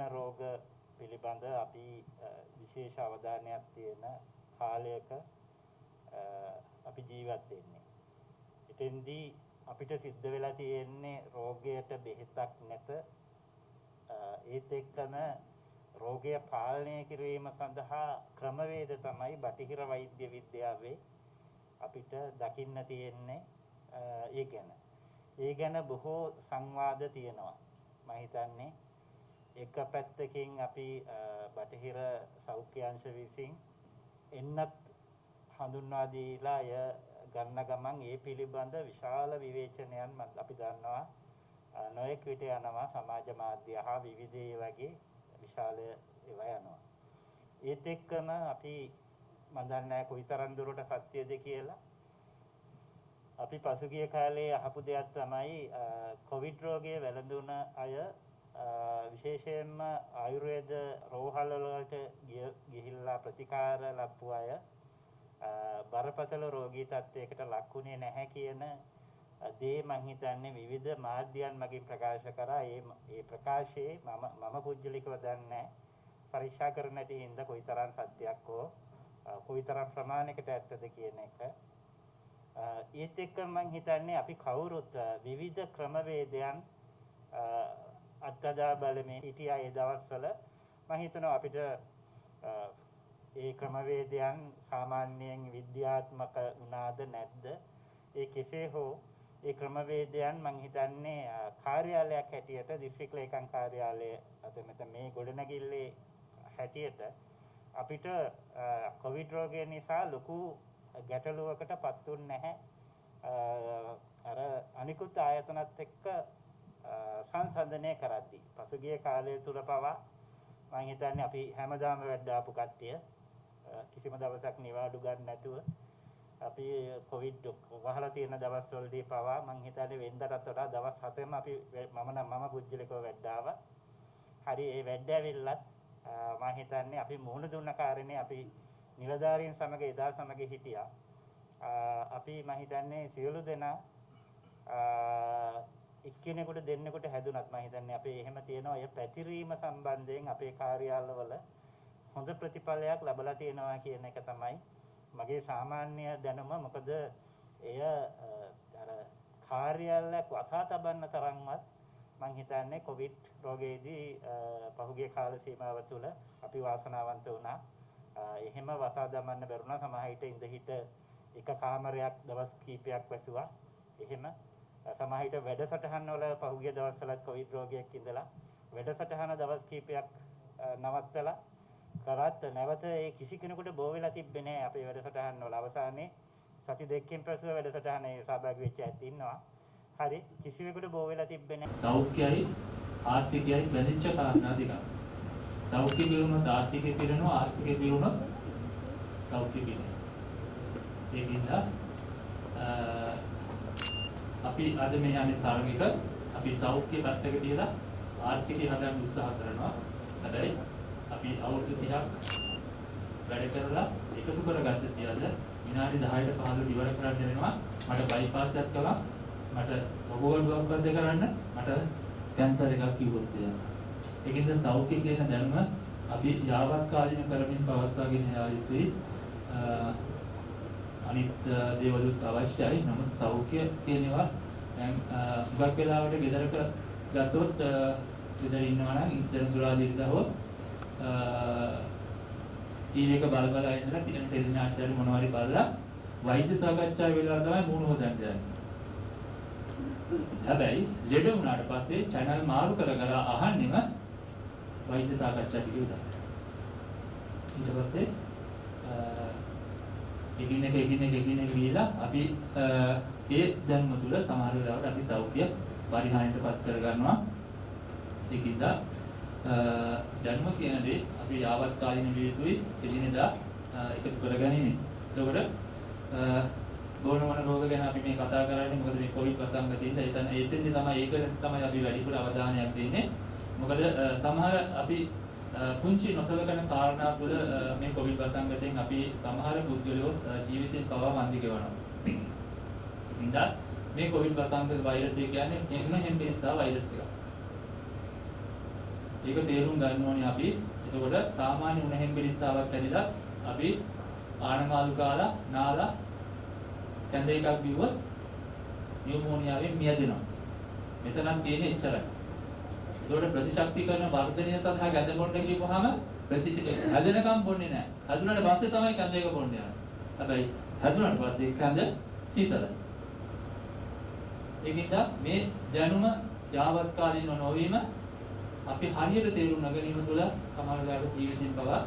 රෝග පිළිබඳ අපි විශේෂ අවධානයක් තියෙන කාලයක අපි ජීවත් වෙන්නේ. එතෙන්දී අපිට සිද්ධ වෙලා තියෙන්නේ රෝගයට බෙහෙතක් නැත. ඒත් එක්කම රෝගය පාලනය කිරීම සඳහා ක්‍රමවේද තමයි බටහිර වෛද්‍ය විද්‍යාවේ අපිට දකින්න තියෙන්නේ. ඒ ගැන බොහෝ සංවාද තියෙනවා. මම හිතන්නේ එක පැත්තකින් අපි බටහිර සෞඛ්‍ය අංශ විසින් එන්නත් හඳුන්වා දීලා ගන්න ගමන් ඒ පිළිබඳ විශාල විවේචනයන් අපි දන්නවා නොයෙක් විට යනවා සමාජ මාධ්‍ය හා විවිධ වගේ විශාල ඒවා යනවා. ඒත් එක්කම අපි මම දන්නේ කොයිතරම් දුරට සත්‍යද කියලා. අපි පසුගිය කාලේ අහපු දෙයක් තමයි කොවිඩ් රෝගයේ වැළඳුන අය විශේෂයෙන්ම ආයුර්වේද රෝහල වලට ගිහිල්ලා ප්‍රතිකාර ලැබුව අය බරපතල රෝගී තත්ත්වයකට ලක්ුණේ නැහැ කියන දේ මම හිතන්නේ විවිධ මාධ්‍යයන් මගින් ප්‍රකාශ කරා. ඒ ප්‍රකාශයේ මම පුජ්‍යලිකව දන්නේ පරීක්ෂා කර නැති හින්දා කොයිතරම් සත්‍යයක් හෝ කොයිතරම් ප්‍රමාණයකට ඇත්තද කියන එක. ඒත් එක්ක මම හිතන්නේ අපි කවුරුත් විවිධ ක්‍රමවේදයන් අත්දැක බලමින් හිටියා ඒ දවස්වල. මම හිතනවා අපිට ඒ ක්‍රමවේදයන් සාමාන්‍යයෙන් විද්‍යාත්මක වුණාද නැද්ද? ඒ කෙසේ හෝ ඒ ක්‍රමවේදයන් මම හිතන්නේ කාර්යාලයක් හැටියට දිස්ත්‍රික් ලේකම් කාර්යාලය අද මෙතන මේ ගොඩනැගිල්ලේ හැටියට අපිට කොවිඩ් රෝගය නිසා ලොකු ගැටලුවකටපත් වුන්නේ නැහැ. අර අනිකුත් ආයතනත් එක්ක සංසන්දනය කරද්දී පසුගිය කාලය තුල පවා මම හිතන්නේ අපි හැමදාම වැඩාපු කට්ටිය කිසිම දවසක් නිවාඩු ගන්න නැතුව අපි කොවිඩ් වහලා තියෙන දවස්වලදී පවා මම හිතන්නේ වෙනදටත් වඩා දවස් 7ම අපි මම පුජ්‍යලිකව වැඩාවා. හරි ඒ වැඩැවිල්ලත් මම හිතන්නේ අපි මුහුණ දුන්න කාරණේ අපි නිලධාරීන් සමග එදා සමග හිටියා. අපි මම හිතන්නේ සියලු දෙනා එක්කෙනෙකුට දෙන්නෙකුට හැදුනත් මම හිතන්නේ අපේ එහෙම තියෙනවා ඒ පැතිරීම සම්බන්ධයෙන් අපේ කාර්යාලවල හොඳ ප්‍රතිඵලයක් ලැබලා තියෙනවා කියන එක තමයි මගේ සාමාන්‍ය දැනුම. මොකද එය අර කාර්යාලයක් වසා තබන්න තරම්වත් මම හිතන්නේ කොවිඩ් රෝගයේදී පහුගිය කාල සීමාව තුළ අපි වාසනාවන්ත වුණා. එහෙම වසා දමන්න බැරුණා. සමහර විට ඉඳ හිට එක කාමරයක් දවස් කීපයක් වැසුවා. එහෙම සමහර විට වැඩසටහන් වල පහුගිය දවස්වලත් කොවිඩ් රෝගියෙක් ඉඳලා වැඩසටහන දවස් කීපයක් නවත්තලා කරත් නැවත ඒ කිසි කෙනෙකුට බෝ වෙලා තිබ්බේ නැහැ අපේ වැඩසටහන් වල. අවසානයේ සති දෙකකින් පසුව වැඩසටහනේ සහභාගී වෙච්ච අයත් ඉන්නවා. හරි කිසිවෙකුට බෝ වෙලා තිබ්බේ නැහැ. සෞඛ්‍යයි ආර්ථිකයයි බැඳිච්ච කාරණා දෙකක්. සෞඛ්‍ය පිරුණොත් ආර්ථිකය පිරෙනවා, ආර්ථිකය පිරුණොත් සෞඛ්‍ය පිරෙනවා. ඒකින්ද අපි අද මේ යන්නේ තරගයක අපි සෞඛ්‍ය පැත්තක තියලා ආර්ථිකය හදන්න උත්සාහ කරනවා. හැබැයි අපි අවුරුදු 30ක් වැඩ කරලා එකතු කරගත්ත සියල්ල විනාඩි 10ට 15ට ඉවර කරන්න වෙනවා. මට බයිපාස් එකක් කළා. මට ඔබවලුවක් බද්ධ කරන්න මට කැන්සර් එකක් කිව්වොත් එනවා. ඒකින්ද සෞඛ්‍ය කියන ධර්ම අපි යාවත්කාලින කරමින් පවත්වාගෙන යා යුතුයි. අනිත් දේවලුත් අවශ්‍යයි. නමුත් සෞඛ්‍ය කියනවා දැන් හුඟක් වෙලාවට ගෙදරක ගත්තොත් ගෙදර ඉන්නවා නම් ඉන්සුරන්ස් වලදීදහො ටීවී එක බල බල ඉඳලා පිටින් ටෙලි නාට්‍යවල මොනවා හරි බලලා වෛද්‍ය සාකච්ඡා වෙලා තමයි මූණ හොදන්න යන්නේ. හැබැයි ලෙඩ වුණාට පස්සේ channel මාරු කරගලා අහන්නෙම වෛද්‍ය සාකච්ඡා ටික විතරයි. ඊට පස්සේ එකින් එක ගිහිලා අපි ඒ දැනුම තුල සමහර වෙලාවට අපි සෞඛ්‍ය පරිහානියටපත් කර ගන්නවා. ඒකින්ද දැනුම කියන දේ අපි යාවත්කාලින විය යුතුයි එදිනෙදා එකතු කරගනිමින්. එතකොට ගෝණවන රෝග ගැන අපි මේ කතා කරන්නේ මොකද මේ කොවිඩ් වසංගතයෙන්ද එතෙන්දී තමයි ඒකට තමයි අපි වැඩිපුර අවධානයක් දෙන්නේ. මොකද සමහර අපි පුංචි නොසලකන කාරණා තුළ මේ කොවිඩ් වසංගතයෙන් අපි සමහර පුද්ගලයෝ ජීවිතේ පවා වන්දි ගෙවනවා. ඉතින් මේ කොවිඩ් වසංගත වෛරසය කියන්නේ එන්න හෙම්බෙස්සා වෛරස් එකක්. ඒක තේරුම් ගන්න ඕනේ අපි. එතකොට සාමාන්‍ය උණ හෙම්බිරිස්සාවක් ඇදිලා අපි ආනකාලු කාලා නාලා කැඳ එකක් බිව්වොත් නියුමෝනියාවෙන් මියදෙනවා. මෙතනක් තියෙන්නේ එච්චරයි. ඒකට ප්‍රතිශක්තිකරණ වර්ධනය සඳහා කැඳ බොන්න කියපුවාම හැදෙනකම් බොන්නේ නැහැ. හැදුනට පස්සේ තමයි කැඳ එක බොන්න යන්නේ. හැබැයි හැදුනට පස්සේ කැඳ සීතලයි. ඒකින්ද මේ දැනුම යාවත් කාලීනව නොවීම අපි හරියට තේරුම් නැගීම තුළ සමහර වෙලාවට ජීවිතෙන් පවා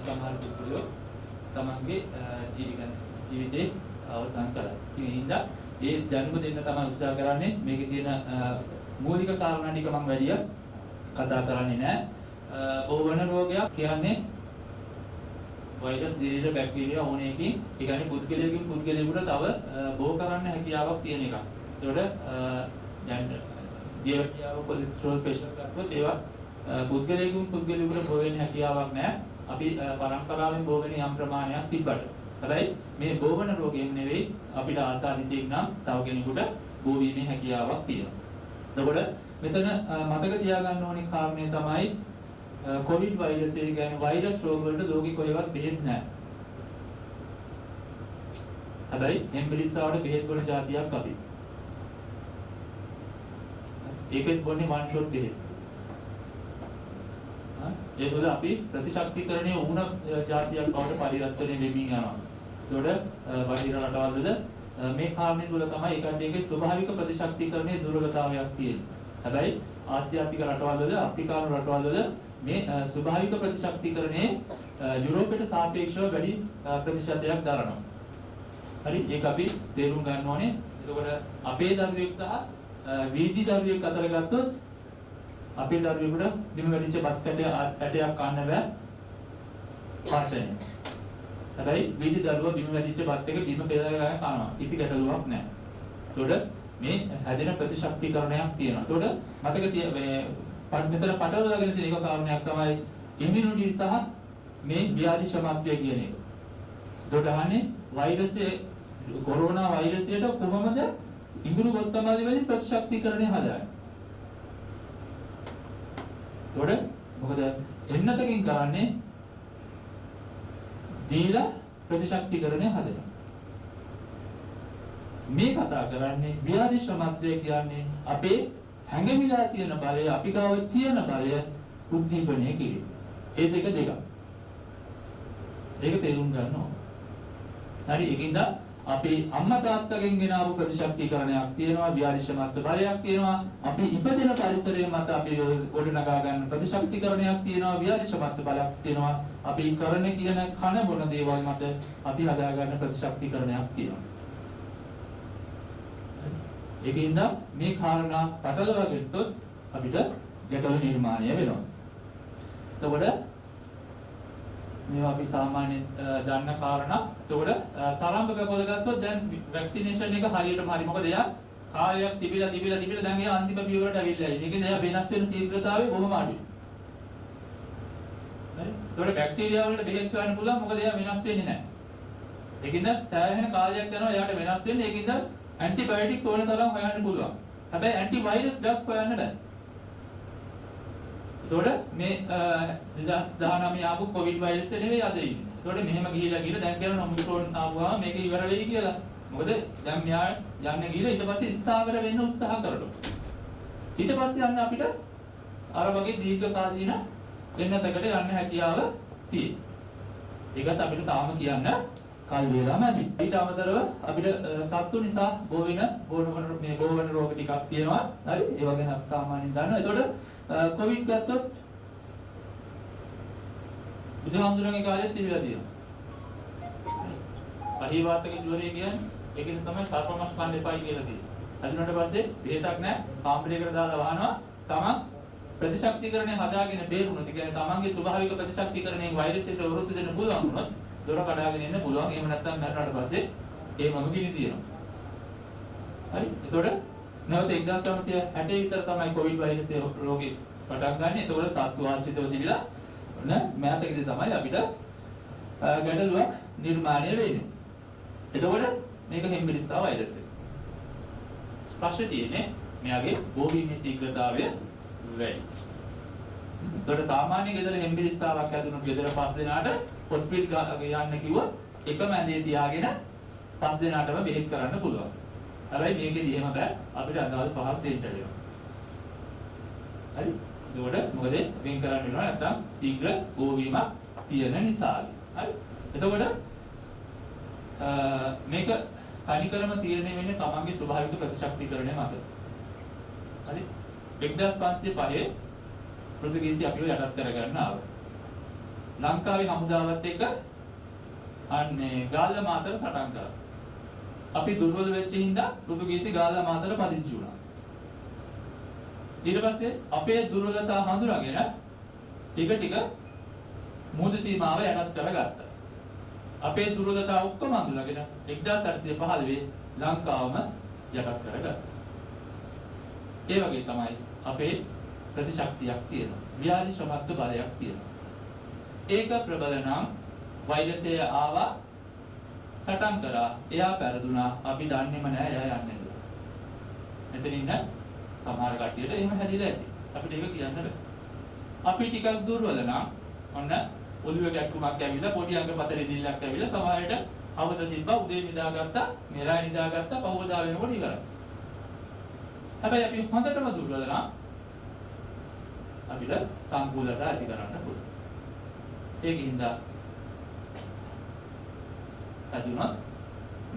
සමහර පුද්ගලයෝ තමන්ගේ ජීවිතේ අවසන් කරලා. ඉතින් ඒ දැනුම දෙන්න තමයි උත්සාහ කරන්නේ. මේකේ තියෙන මූලික කාරණා ටික මම වැඩි කතා කරන්නේ නැහැ. බෝවන රෝගයක් කියන්නේ වෛරස් දිරීර බැක්ටීරියා ඕන එකකින් ඒ කියන්නේ පුද්ගලයෙකුන් පුද්ගලයෙකුට තව බෝ කරන්න හැකියාවක් තියෙන එකක්. ඒකට දැන් දියවැඩියාව කොලෙස්ටරෝල් ප්‍රෙෂර් ගත්තොත් ඒවා පුද්ගලයෙකුන් පුද්ගලයෙකුට බෝ වෙන්න හැකියාවක් නැහැ. අපි පරම්පරාවෙන් බෝ වෙන යම් ප්‍රමාණයක් තිබ්බට. හැබැයි මේ බෝවන රෝගයෙන් නෙවෙයි අපිට ආසාදිතෙක් නම් තව කෙනෙකුට බෝ වීමේ හැකියාවක් තියෙනවා. එතකොට මෙතන මතක තියාගන්න ඕනේ කාරණේ තමයි කොවිඩ් වෛරසය කියන්නේ වෛරස් රෝග වලට ලෝකෙ කොහෙවත් බෙහෙත් නැහැ. හැබැයි හෙම්බිරිස්සාවට බෙහෙත් වල જાතියක් අපි. ඒකෙත් බොන්නේ one shot බෙහෙත්. ඒ තුළ අපි ප්‍රතිශක්තිකරණයේ වුණ જાතියක් බවට පරිවර්තනය වෙමින් යනවා. ඒතකොට බටහිර රටවල් වල මේ කාරණේ තුළ තමයි ඒකටගේ ස්වභාවික ප්‍රතිශක්තිකරණයේ දුර්වලතාවයක් තියෙන්නේ. හැබැයි ආසියාතික රටවල් වල අප්‍රිකානු රටවල් වල මේ ස්වභාවික ප්‍රතිශක්තිකරණයේ යුරෝපයට සාපේක්ෂව වැඩි ප්‍රතිශතයක් දරනවා. හරි ඒක අපි තේරුම් ගන්න ඕනේ. එතකොට අපේ දරුවෙක් සහ වීදි දරුවෙක් අතර ගත්තොත් අපේ දරුවෙකුට බිම වැටිච්ච බත් ඇටයක් කන්න බෑ පාසයෙන්. හැබැයි වීදි දරුවා බිම වැටිච්ච බත් එක බිම පෙරලා ගන්න කනවා. කිසි ගැටලුවක් නැහැ. එතකොට මේ හැදෙන ප්‍රතිශක්තිකරණයක් තියෙනවා. එතකොට මතක මේ මෙතන පටලවාගෙන තියෙන එක කාරණයක් තමයි ඉමුනිටි සහ මේ ව්‍යාධි ශමත්වය කියන එක. එතකොට අහන්නේ වෛරසයේ කොරෝනා වෛරසයට කොහොමද ඉඟුරු ගොත්තමාලි වලින් ප්‍රතිශක්තිකරණය හදාන්නේ? එතකොට මොකද එන්නතකින් කරන්නේ දීලා ප්‍රතිශක්තිකරණය හදනවා. මේ කතා කරන්නේ ව්‍යාධි ශ්‍රමත්වය කියන්නේ අපේ හැඟමිලා තියෙන බලය අපි ගාව තියෙන බලය උද්දීපනය කිරීම. ඒ දෙක. ඒක තේරුම් ගන්න ඕන. හරි ඒකින්ද අපි අම්මා තාත්තගෙන් ගෙන ආපු ප්‍රතිශක්තිකරණයක් තියෙනවා ව්‍යාධි ශ්‍රමත්ව බලයක් තියෙනවා අපි ඉපදෙන පරිසරය මත අපි ගොඩනගා ගන්න ප්‍රතිශක්තිකරණයක් තියෙනවා ව්‍යාධි ශ්‍රමත්ව බලයක් තියෙනවා අපි කරන කියන කන බොන දේවල් මත අපි හදා ගන්න ප්‍රතිශක්තිකරණයක් තියෙනවා. ඒකින්ද මේ කාරණා පටලවා ගත්තොත් අපිට ගැටලු නිර්මාණය වෙනවා. එතකොට මේවා අපි සාමාන්‍යයෙන් දන්න කාරණා. එතකොට සාරාංශක පොත ගත්තොත් දැන් වැක්සිනේෂන් එක හරියටම හරි. මොකද එයා කාලයක් තිබිලා දැන් එයා අන්තිම පියවරට අවිල්ලා ඉන්නේ. ඒකෙන් එයා වෙනස් වෙන ශීඝ්‍රතාවය බොහොම අඩුයි. හරි. එතකොට බැක්ටීරියා වලට බෙහෙත් ගන්න පුළුවන්. මොකද එයා වෙනස් වෙන්නේ නැහැ. ඒකින්ද සෑහෙන කාලයක් යනවා එයාට වෙනස් වෙන්න. ඒකින්ද ඇන්ටිබයොටික්ස් ඕන තරම් හොයන්න පුළුවන්. හැබැයි ඇන්ටිවයිරස් ඩ්‍රග්ස් හොයන්න බෑ. එතකොට මේ 2019 ආපු කොවිඩ් වෛරස් එක නෙවෙයි අද ඉන්නේ. එතකොට මෙහෙම ගිහිලා දැන් කියන ඔමික්‍රෝන් ආවම මේක ඉවර වෙයි කියලා. මොකද දැන් මෙයා යන්නේ ගිහිලා ඊට පස්සේ ස්ථාවර වෙන්න උත්සාහ කරනවා. ඊට පස්සේ යන්න අපිට අර වගේ දීර්ඝ කාලීන වෙනතකට යන්න හැකියාව තියෙනවා. ඒකත් අපිට තාම කියන්න කල් වේලා නැති. ඊට අමතරව අපිට සත්තු නිසා බෝවන රෝග ටිකක් තියෙනවා. හරි ඒවා ගැන අපි සාමාන්‍යයෙන් දන්නවා. එතකොට කොවිඩ් ගත්තොත් බුදුහාමුදුරන්ගේ කාලෙත් තිබිලා තියෙනවා. අහිවාතක ජ්වරය කියන්නේ ඒකෙන් තමයි සර්පමස් කන්න එපයි කියලා තියෙන්නේ. හදුනට පස්සේ බෙහෙතක් නැහැ. කාමරයකට දාලා වහනවා. තමන් ප්‍රතිශක්තිකරණය හදාගෙන බේරුණොත් කියන්නේ තමන්ගේ ස්වභාවික ප්‍රතිශක්තිකරණයෙන් වෛරසයට වරුත් දෙන්න පුළුවන් වුණොත් දොර කඩාගෙන ඉන්න පුළුවන්. එහෙම නැත්නම් මැරුණාට පස්සේ ඒ මමුගිනි තියෙනවා. හරි. එතකොට නැවත 1960 විතර තමයි කොවිඩ් වෛරසය රෝගේ පටන් ගන්න. එතකොට සත්තු ආශ්‍රිතව තිබිලා මෑතකදී තමයි අපිට ගැටලුවක් නිර්මාණය වෙන්නේ. එතකොට මේක හෙම්බිරිස්සා වෛරසය. ප්‍රශ්නේ තියෙන්නේ මෙයාගේ බෝවීමේ ශීඝ්‍රතාවය වැඩි. ඒකට සාමාන්‍ය ගෙදර හෙම්බිරිස්සාවක් ඇතුණු ගෙදර 5 දෙනාට හොස්පිටල් යන්න කිව්වොත් එකම ඇඳේ තියාගෙන 5 දෙනාටම බෙහෙත් කරන්න පුළුවන්. හැබැයි මේකේදී එහෙම බෑ. අපිට අදාළ 5ක් දෙන්න වෙනවා. හරි? ඒකට මොකද වෙන් කරන්න වෙනවා නැත්නම් ශීඝ්‍ර ගෝවීමක් තියෙන නිසා. හරි? එතකොට මේක තනිකරම තීරණය වෙන්නේ තමන්ගේ ස්වභාවික ප්‍රතිශක්තිකරණය මත. හරි? 1505 පෘතුගීසි අපිව යටත් කරගන්න ආවා. ලංකාවේ හමුදාවත් එක්ක අන්නේ ගාල්ල මාතර සටන් කරා. අපි දුර්වල වෙච්ච හින්දා පෘතුගීසි ගාල්ල මාතර පදිංචි වුණා. ඊට පස්සේ අපේ දුර්වලතා හඳුනාගෙන ටික මුහුදු සීමාව යටත් කරගත්තා. අපේ දුර්වලතා ඔක්කොම හඳුනාගෙන 1815 ලංකාවම යටත් කරගත්තා. ඒ වගේ තමයි අපේ ප්‍රතිශක්තියක් තියෙනවා. ව්‍යාධි ශ්‍රමත්ව බලයක් තියෙනවා. ඒක ප්‍රබල නම් වෛරසය ආවා සටන් කරා එයා පෙරදුනා අපි දන්නේම නැහැ එයා යන්නේ නේද. මෙතන ඉන්න සමහර කට්ටියට එහෙම හැදිලා ඇති. අපිට ඒක කියන්න බෑ. අපි ටිකක් දුර්වල නම් ඔන්න ඔළුවේ කැක්කුමක් ඇවිල්ලා පොඩි අඟපත රෙදිල්ලක් ඇවිල්ලා සමහරට අවස තිබ්බා උදේ නිදාගත්තා මෙරා නිදාගත්තා පහවදා වෙනකොට ඉවරයි. හැබැයි අපි හොඳටම දුර්වල නම් අපිට සංකූලතා ඇති කරන්න පුළුවන්. ඒකින්ද අදිනවා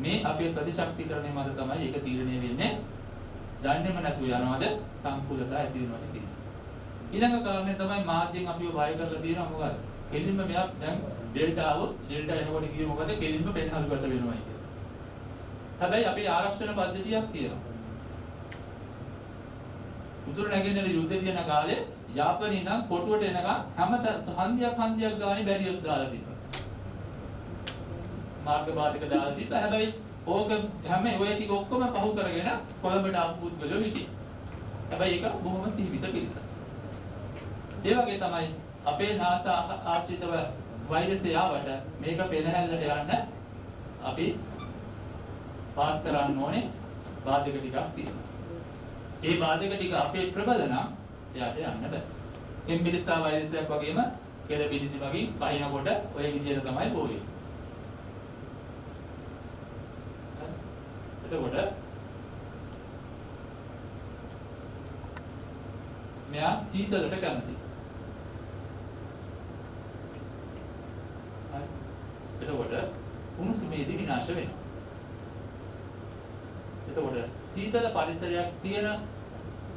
මේ අපේ ප්‍රතිශක්තිකරණය මත තමයි ඒක තීරණය වෙන්නේ. දන්නේම නැතුව යනවාද සංකූලතා ඇති වෙනවද කියලා. ඊළඟ කාරණේ තමයි මාධ්‍යෙන් අපිව බය කරලා තියෙනවා මොකද? කෙලින්ම මෙයා දැන් ඩෙල්ටා આવොත් ඩෙල්ටා එනකොට කියේ මොකද? කෙලින්ම පෙන්හල්ගත වෙනවා කියලා. හැබැයි අපේ ආරක්ෂණ පද්ධතියක් තියෙනවා. උතුරු නැගෙනහිර යුද්ධ තියෙන කාලේ යාපනයේ නම් කොටුවට එනකම් හැම හන්දියක් ගානේ බැරියර්ස් දාලා තිබ්බා. මාර්ග බාධක දාලා තිබ්බා. හැබැයි ඕක හැම ඔය ටික ඔක්කොම පහු කරගෙන කොළඹට ආපු පුද්ගලයෝ හිටියේ. හැබැයි ඒක බොහොම සීමිත පිරිසක්. ඒ වගේ තමයි අපේ නාසා ආශ්‍රිතව වෛරසය ආවට මේක පෙරහැල්ලට යන්න අපි පාස් කරන්න ඕනේ බාධක ටිකක් තියෙනවා. ඒ බාධක ටික අපේ ප්‍රබල නම් එයාට යන්න බෑ. එම්බිරිස්සා වෛරසයක් වගේම කෙල පිළිසි වගේ පහිනකොට ඔය විදිහට තමයි පොවෙන්නේ. එතකොට මෙයා සීතලට කැමතියි. හරි. එතකොට උණුසුමේදී විනාශ වෙනවා. එතකොට සීතල පරිසරයක් තියෙන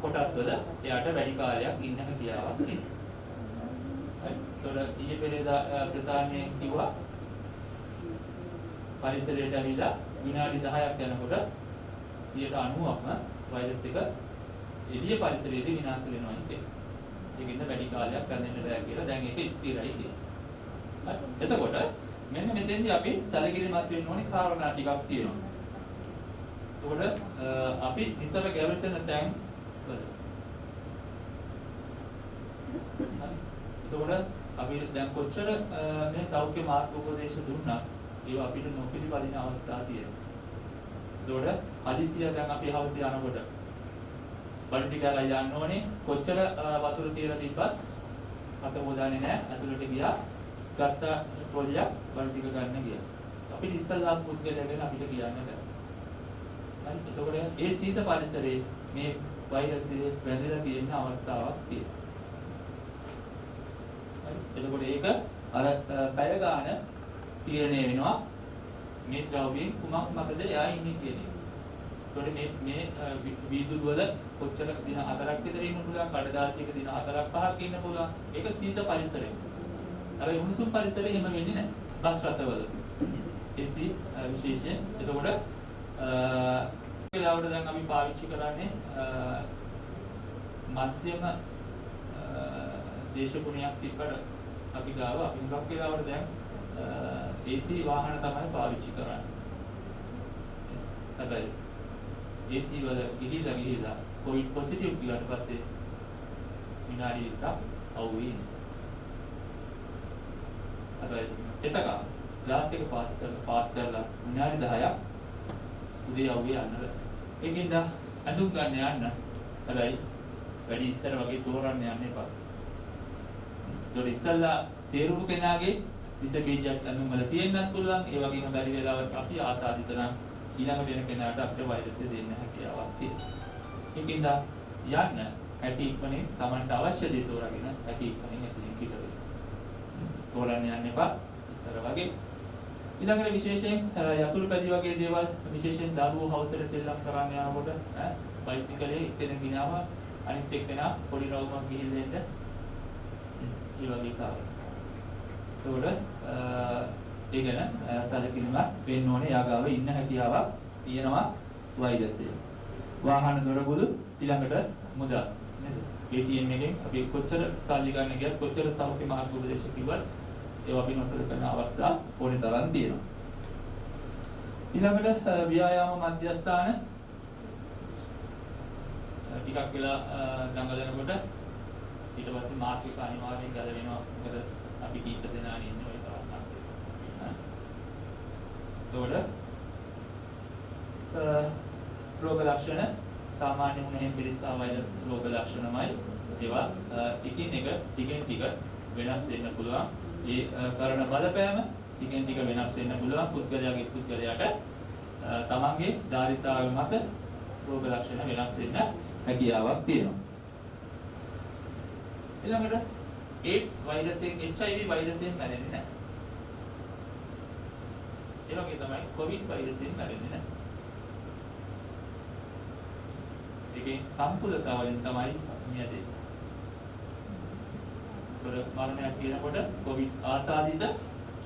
කොටස් වල එයාට වැඩි කාලයක් ඉන්න හැකියාවක් තියෙනවා. හරි. එතකොට ඊයේ පෙරේදා ප්‍රධානයෙන් කිව්වා පරිසරයට ඇවිල්ලා විනාඩි 10ක් යනකොට 90%ක්ම වෛරස් එක එළිය පරිසරයේදී විනාශ වෙනවා කියන්නේ. ඒකින්ද වැඩි කාලයක් රැඳෙන්න බෑ කියලා දැන් ඒක ස්ථිරයි කියනවා. හරි. එතකොට මෙන්න මෙතෙන්දී අපි සැලකිලිමත් වෙන්න ඕනේ කාරණා ටිකක් තියෙනවා. එතකොට අපි නිතර ගැවසෙන තැන් වල. එතකොට අපි දැන් කොච්චර මේ සෞඛ්‍ය මාර්ගෝපදේශ දුන්නා ඒවා අපිට නොපිළිපදින අවස්ථා තියෙනවා. එතකොට හදිසිය දැන් අපි හවස යනකොට බඩු ටික අරන් යන්න ඕනේ. කොච්චර වතුර තියලා තිබ්බත් අත හොදාන්නේ නැහැ. ඇතුළට ගියා. ගත්ත පොලියක් බඩු ටික ගන්න ගියා. අපිට ඉස්සල්ලා පුද්ගලයන් අපිට කියන්න බෑ. හරි. එතකොට ඒ සීත පරිසරයේ මේ වෛරසය වැදලා තියෙන අවස්ථාවක් තියෙනවා. හරි. එතකොට ඒක අර පැය ගාන තීරණය වෙනවා මේ ද්‍රව්‍යයෙන් කුමක් මතද එයා ඉන්නේ කියන එක. ඒකට මේ වීදුරු වල කොච්චර දින 4ක් විතර ඉන්න පුළුවන්, කඩදාසියක දින 4ක් 5ක් ඉන්න පුළුවන්. ඒක සීත පරිසරය. හැබැයි උණුසුම් පරිසරය එහෙම වෙන්නේ නැහැ. බස් රථවල. AC විශේෂයෙන්. එතකොට ඒලාවට දැන් අපි පාවිච්චි කරන්නේ මධ්‍යම දේශගුණයක් තිබ්බට අපි ගාව අපි හුඟක් වෙලාවට දැන් AC වාහන තමයි පාවිච්චි කරන්නේ. හැබැයි AC වල ගිහිලා කොවිඩ් පොසිටිව් ගියාට පස්සේ විනාඩි 20ක් අවුවේ. හැබැයි එතක ක්ලාස් එක පාස් කරලා විනාඩි 10ක් උදේ අවුවේ යන්න බෑ. ඒකින්ද අඳුම් ගන්න යන්න. හැබැයි වැඩි ඉස්සර වගේ තෝරන්න යන්න එපා. ඒතකොට ඉස්සල්ලා තේරුණු කෙනාගේ විස බීජයක් අනුන් වල තියෙන්නත් පුළුවන්. ඒ වගේම බැරි වෙලාවට අපි ආසාදිත නම් ඊළඟ වෙන කෙනාට අපිට වෛරස් එක දෙන්න හැකියාවක් තියෙනවා. ඒකින්ද යන්න ඇටි ඉක්මනින් Tamanට අවශ්‍ය දේ තෝරාගෙන ඇටි ඉක්මනින් ඇතුලින් පිට වෙන්න. තෝරන්න යන්න එපා ඉස්සර වගේ. ඊළඟට විශේෂයෙන් යතුරු පැදි වගේ දේවල් විශේෂයෙන් දරුවෝ හවසට සෙල්ලම් කරන්න යනකොට බයිසිකලේ එක්කෙනෙක් ගියාම අනිත් එක්කෙනා පොඩි රවුමක් ගිහිල්ලා එන්න ඒ වගේ කාරණා. ඒකට ඒ ගැන සැලකිලිමත් වෙන්න ඕනේ. යාගාව ඉන්න හැකියාවක් තියෙනවා වෛරස් එක. වාහන දොරගුළු ඊළඟට මුදල් නේද? ATM එකෙන් අපි කොච්චර සල්ලි ගන්න ගියත් කොච්චර සෞඛ්‍ය මාර්ගෝපදේශ කිව්වත් ඒවා අපි නොසලකන අවස්ථා ඕනේ තරම් තියෙනවා. ඊළඟට ව්‍යායාම මධ්‍යස්ථාන ටිකක් වෙලා දඟලනකොට ඊට පස්සේ මාසික අනිවාර්යෙන් ගල වෙනවා. මොකද අපි කීප දෙනානේ ඉන්නේ ඔය තරම්. ඒතකොට රෝග ලක්ෂණ සාමාන්‍ය වුණ හෙම්බිරිස්සා වෛරස් රෝග ලක්ෂණමයි. ඒවා ටිකින් ටික වෙනස් වෙන්න පුළුවන්. ඒ කරන බලපෑම ටිකෙන් ටික වෙනස් වෙන්න පුළුවන්. පුද්ගලයාගේ පුද්ගලයාට තමන්ගේ ධාරිතාව මත රෝග ලක්ෂණ වෙනස් වෙන්න හැකියාවක් තියෙනවා. ඊළඟට AIDS වෛරසයෙන් HIV වෛරසයෙන් මැරෙන්නේ නැහැ. ඒ වගේ තමයි COVID වෛරසයෙන් මැරෙන්නේ නැහැ. ඒකේ සම්පූර්ණතාවයෙන් තමයි මියදේ. මරණයක් කියනකොට COVID ආසාදිත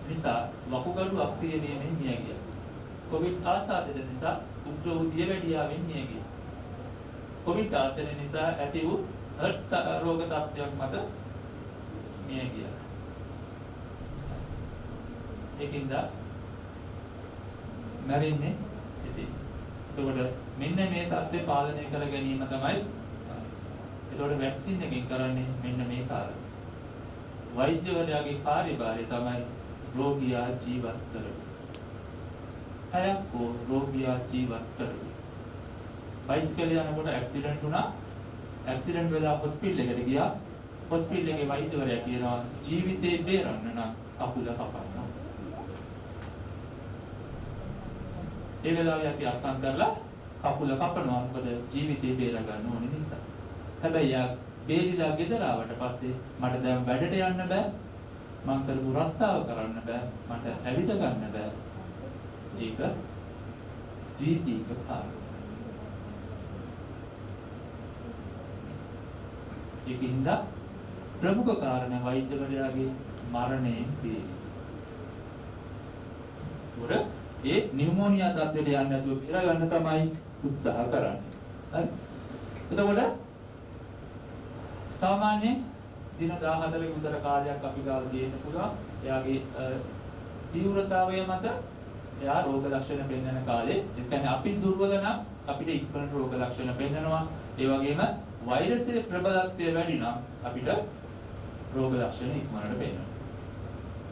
නිසා වකුගඩු අප්‍රිය වීමෙන් මිය ගියා. COVID ආසාදිත නිසා උග්‍ර වූ දියවැඩියාවෙන් මිය ගියා. COVID ආසාදනය නිසා ඇති වූ හර්ට් රෝග තත්ත්වයක් මත මිය ගියා. ඒකින්ද මැරෙන්නේ ඉතින්. ඒකට මෙන්න මේ තත්ත්වය පාලනය කර ගැනීම තමයි. ඒකට වැක්සින් එකකින් කරන්නේ මෙන්න මේ කාර්යය. වෛද්‍යවරයාගේ කාර්යභාරය තමයි රෝගියා ජීවත් කරන. අයකෝ රෝගියා ජීවත් කරන. බයිසිකල් යනකොට ඇක්සිඩන්ට් වුණා. ඇක්සිඩන්ට් වෙලා හොස්පිටල් එකට ගියා. හොස්පිටල් එකේ වෛද්‍යවරයා කියනවා ජීවිතේ බේරන්න නම් කකුල කපන්න. ඒ වෙලාවේ අපි අසං කරලා කකුල කපනවා. මොකද ජීවිතේ බේර ගන්න ඕන නිසා. හැබැයි බේරිලා ගෙදර ආවට පස්සේ මට දැන් වැඩට යන්න බෑ. මං කරපු රස්සාව කරන්න බෑ. මට ඇවිද ගන්න බෑ. ඒක ද්විතීක කාරණා. ඒකින්ද ප්‍රමුඛ කාරණා වෛද්‍යවරයාගේ මරණයෙන් පිළිගන්න. ඒ නියුමෝනියා තත්ත්වයට යන්නේ නැතුව පෙර ගන්න තමයි උත්සාහ කරන්නේ. හරි. එතකොට සාමාන්‍ය දින 14ක විතර කාලයක් අපි ගාව දෙන්න පුළුවන්. එයාගේ තීව්‍රතාවය මත එයා රෝග ලක්ෂණ පෙන්වන කාලේ. ඒ කියන්නේ අපි දුර්වල නම් අපිට ඉක්මනට රෝග ලක්ෂණ පෙන්වනවා. ඒ වගේම වෛරසයේ ප්‍රබලත්වය වැඩි නම් අපිට රෝග ලක්ෂණ ඉක්මනට පෙන්වනවා.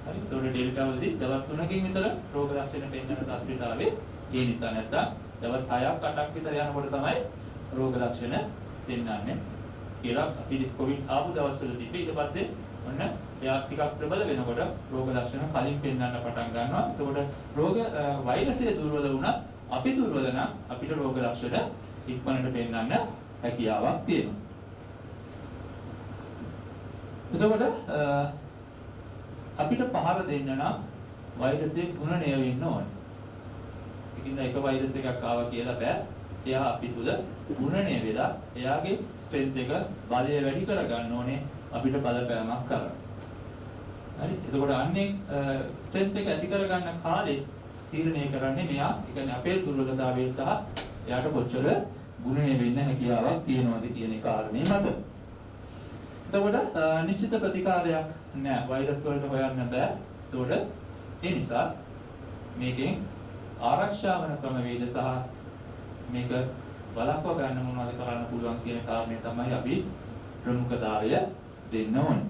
හරි. ඒතකොට ඩෙල්ටා වලදී දවස් 3කින් විතර රෝග ලක්ෂණ පෙන්වන තත්ත්වයට ආවේ. ඒ නිසා නැත්තම් දවස් 6ක් 8ක් විතර යනකොට තමයි රෝග ලක්ෂණ පෙන්වන්නේ. කියලා අපි කොවිඩ් ආපු දවස්වල තිබ්බේ. ඊට පස්සේ ඔන්න එයා ටිකක් ප්‍රබල වෙනකොට රෝග ලක්ෂණ කලින් පෙන්වන්න පටන් ගන්නවා. එතකොට රෝග වෛරසයේ දුර්වල වුණත් අපි දුර්වල නම් අපිට රෝග ලක්ෂණ ඉක්මනට පෙන්වන්න හැකියාවක් තියෙනවා. එතකොට අපිට පහර දෙන්න නම් වෛරසයේ ගුණණය වෙන්න ඕනේ. ඒකින්ද එක වෛරස් එකක් ආවා කියලා බෑ. එයා අපි තුල ගුණණය වෙලා එයාගේ ස්ට්‍රෙන්ත් එක බලය වැඩි කර ගන්න ඕනේ අපිට බලපෑමක් කරන්න. හරි. එතකොට අන්නේ ස්ට්‍රෙන්ත් එක ඇති කර ගන්න කාලේ තීරණය කරන්නේ මෙයා. ඒ කියන්නේ අපේ දුර්වලතාවය සහ එයාට කොච්චර ගුණණය වෙන්න හැකියාවක් තියෙනවද කියන කාරණේ මත. එතකොට නිශ්චිත ප්‍රතිකාරයක් නෑ. වෛරස් වලට හොයන්න බෑ. එතකොට ඒ නිසා මේකෙන් ආරක්ෂා වන ක්‍රමවේද සහ මේක බලක්ව ගන්න මොනවද කරන්න පුළුවන් කියන කාරණේ තමයි අපි ප්‍රමුඛතාවය දෙන්න ඕනේ.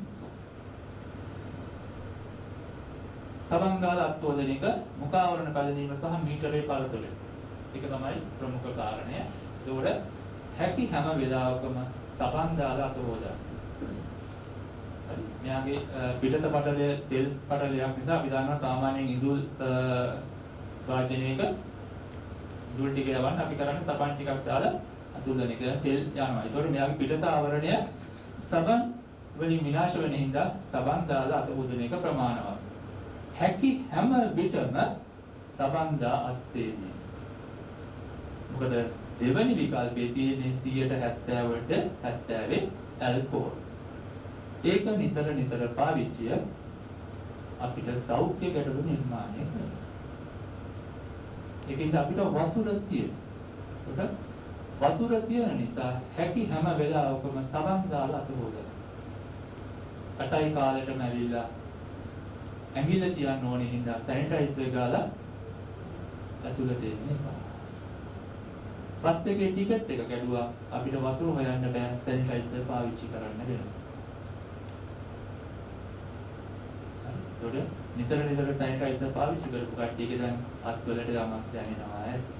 සමංගල අත්වදනික මුඛාවරණ බැලීම සහ මීටරේ පළතුරු. ඒක තමයි ප්‍රමුඛ කාරණය. ඒකෝර හැකි හැම වෙලාවකම සබන් දාලා අත හොදා. හරි. මෙයාගේ පිටත පටලය තෙල් පටලයක් නිසා අපි දන්නවා සාමාන්‍යයෙන් ඉඳුල් වාචනයක ඉඳුල් ටික යවන්න අපි කරන්නේ සබන් ටිකක් දාලා අතුල්න එක තෙල් යනවා. ඒතකොට මෙයාගේ පිටත ආවරණය සබන් වලින් විනාශ වෙන හින්දා සබන් දාලා අත පුදන එක ප්‍රමාණවත්. හැකි හැම විටම සබන් දා අත්සේදී. මොකද දෙවැනි විකල්පයේ තියෙන්නේ 70ට 70 ඇල්කොහොල්. ඒක නිතර නිතර පාවිච්චිය අපිට සෞඛ්‍ය ගැටලු නිර්මාණය කරනවා. ඒකින්ද අපිට වතුර තියෙනවා. වතුර තියෙන නිසා හැකි හැම වෙලාවකම සබන් දාලා අත හොදන්න. අටයි කාලෙටම ඇවිල්ලා ඇඟිල්ල තියන්න ඕනේ හින්දා සැනිටයිසර් ගාලා ඇතුළට එන්නේ. බස් එකේ ටිකට් එක ගැඩුවා අපිට වතුර හොයන්න බෑ සැනිටයිසර් පාවිච්චි කරන්න වෙනවා. හරි. නිතර නිතර සැනිටයිසර් පාවිච්චි කරපු කට්ටියක දැන් අත්වලට ගමක් දැනෙනවා ඇති.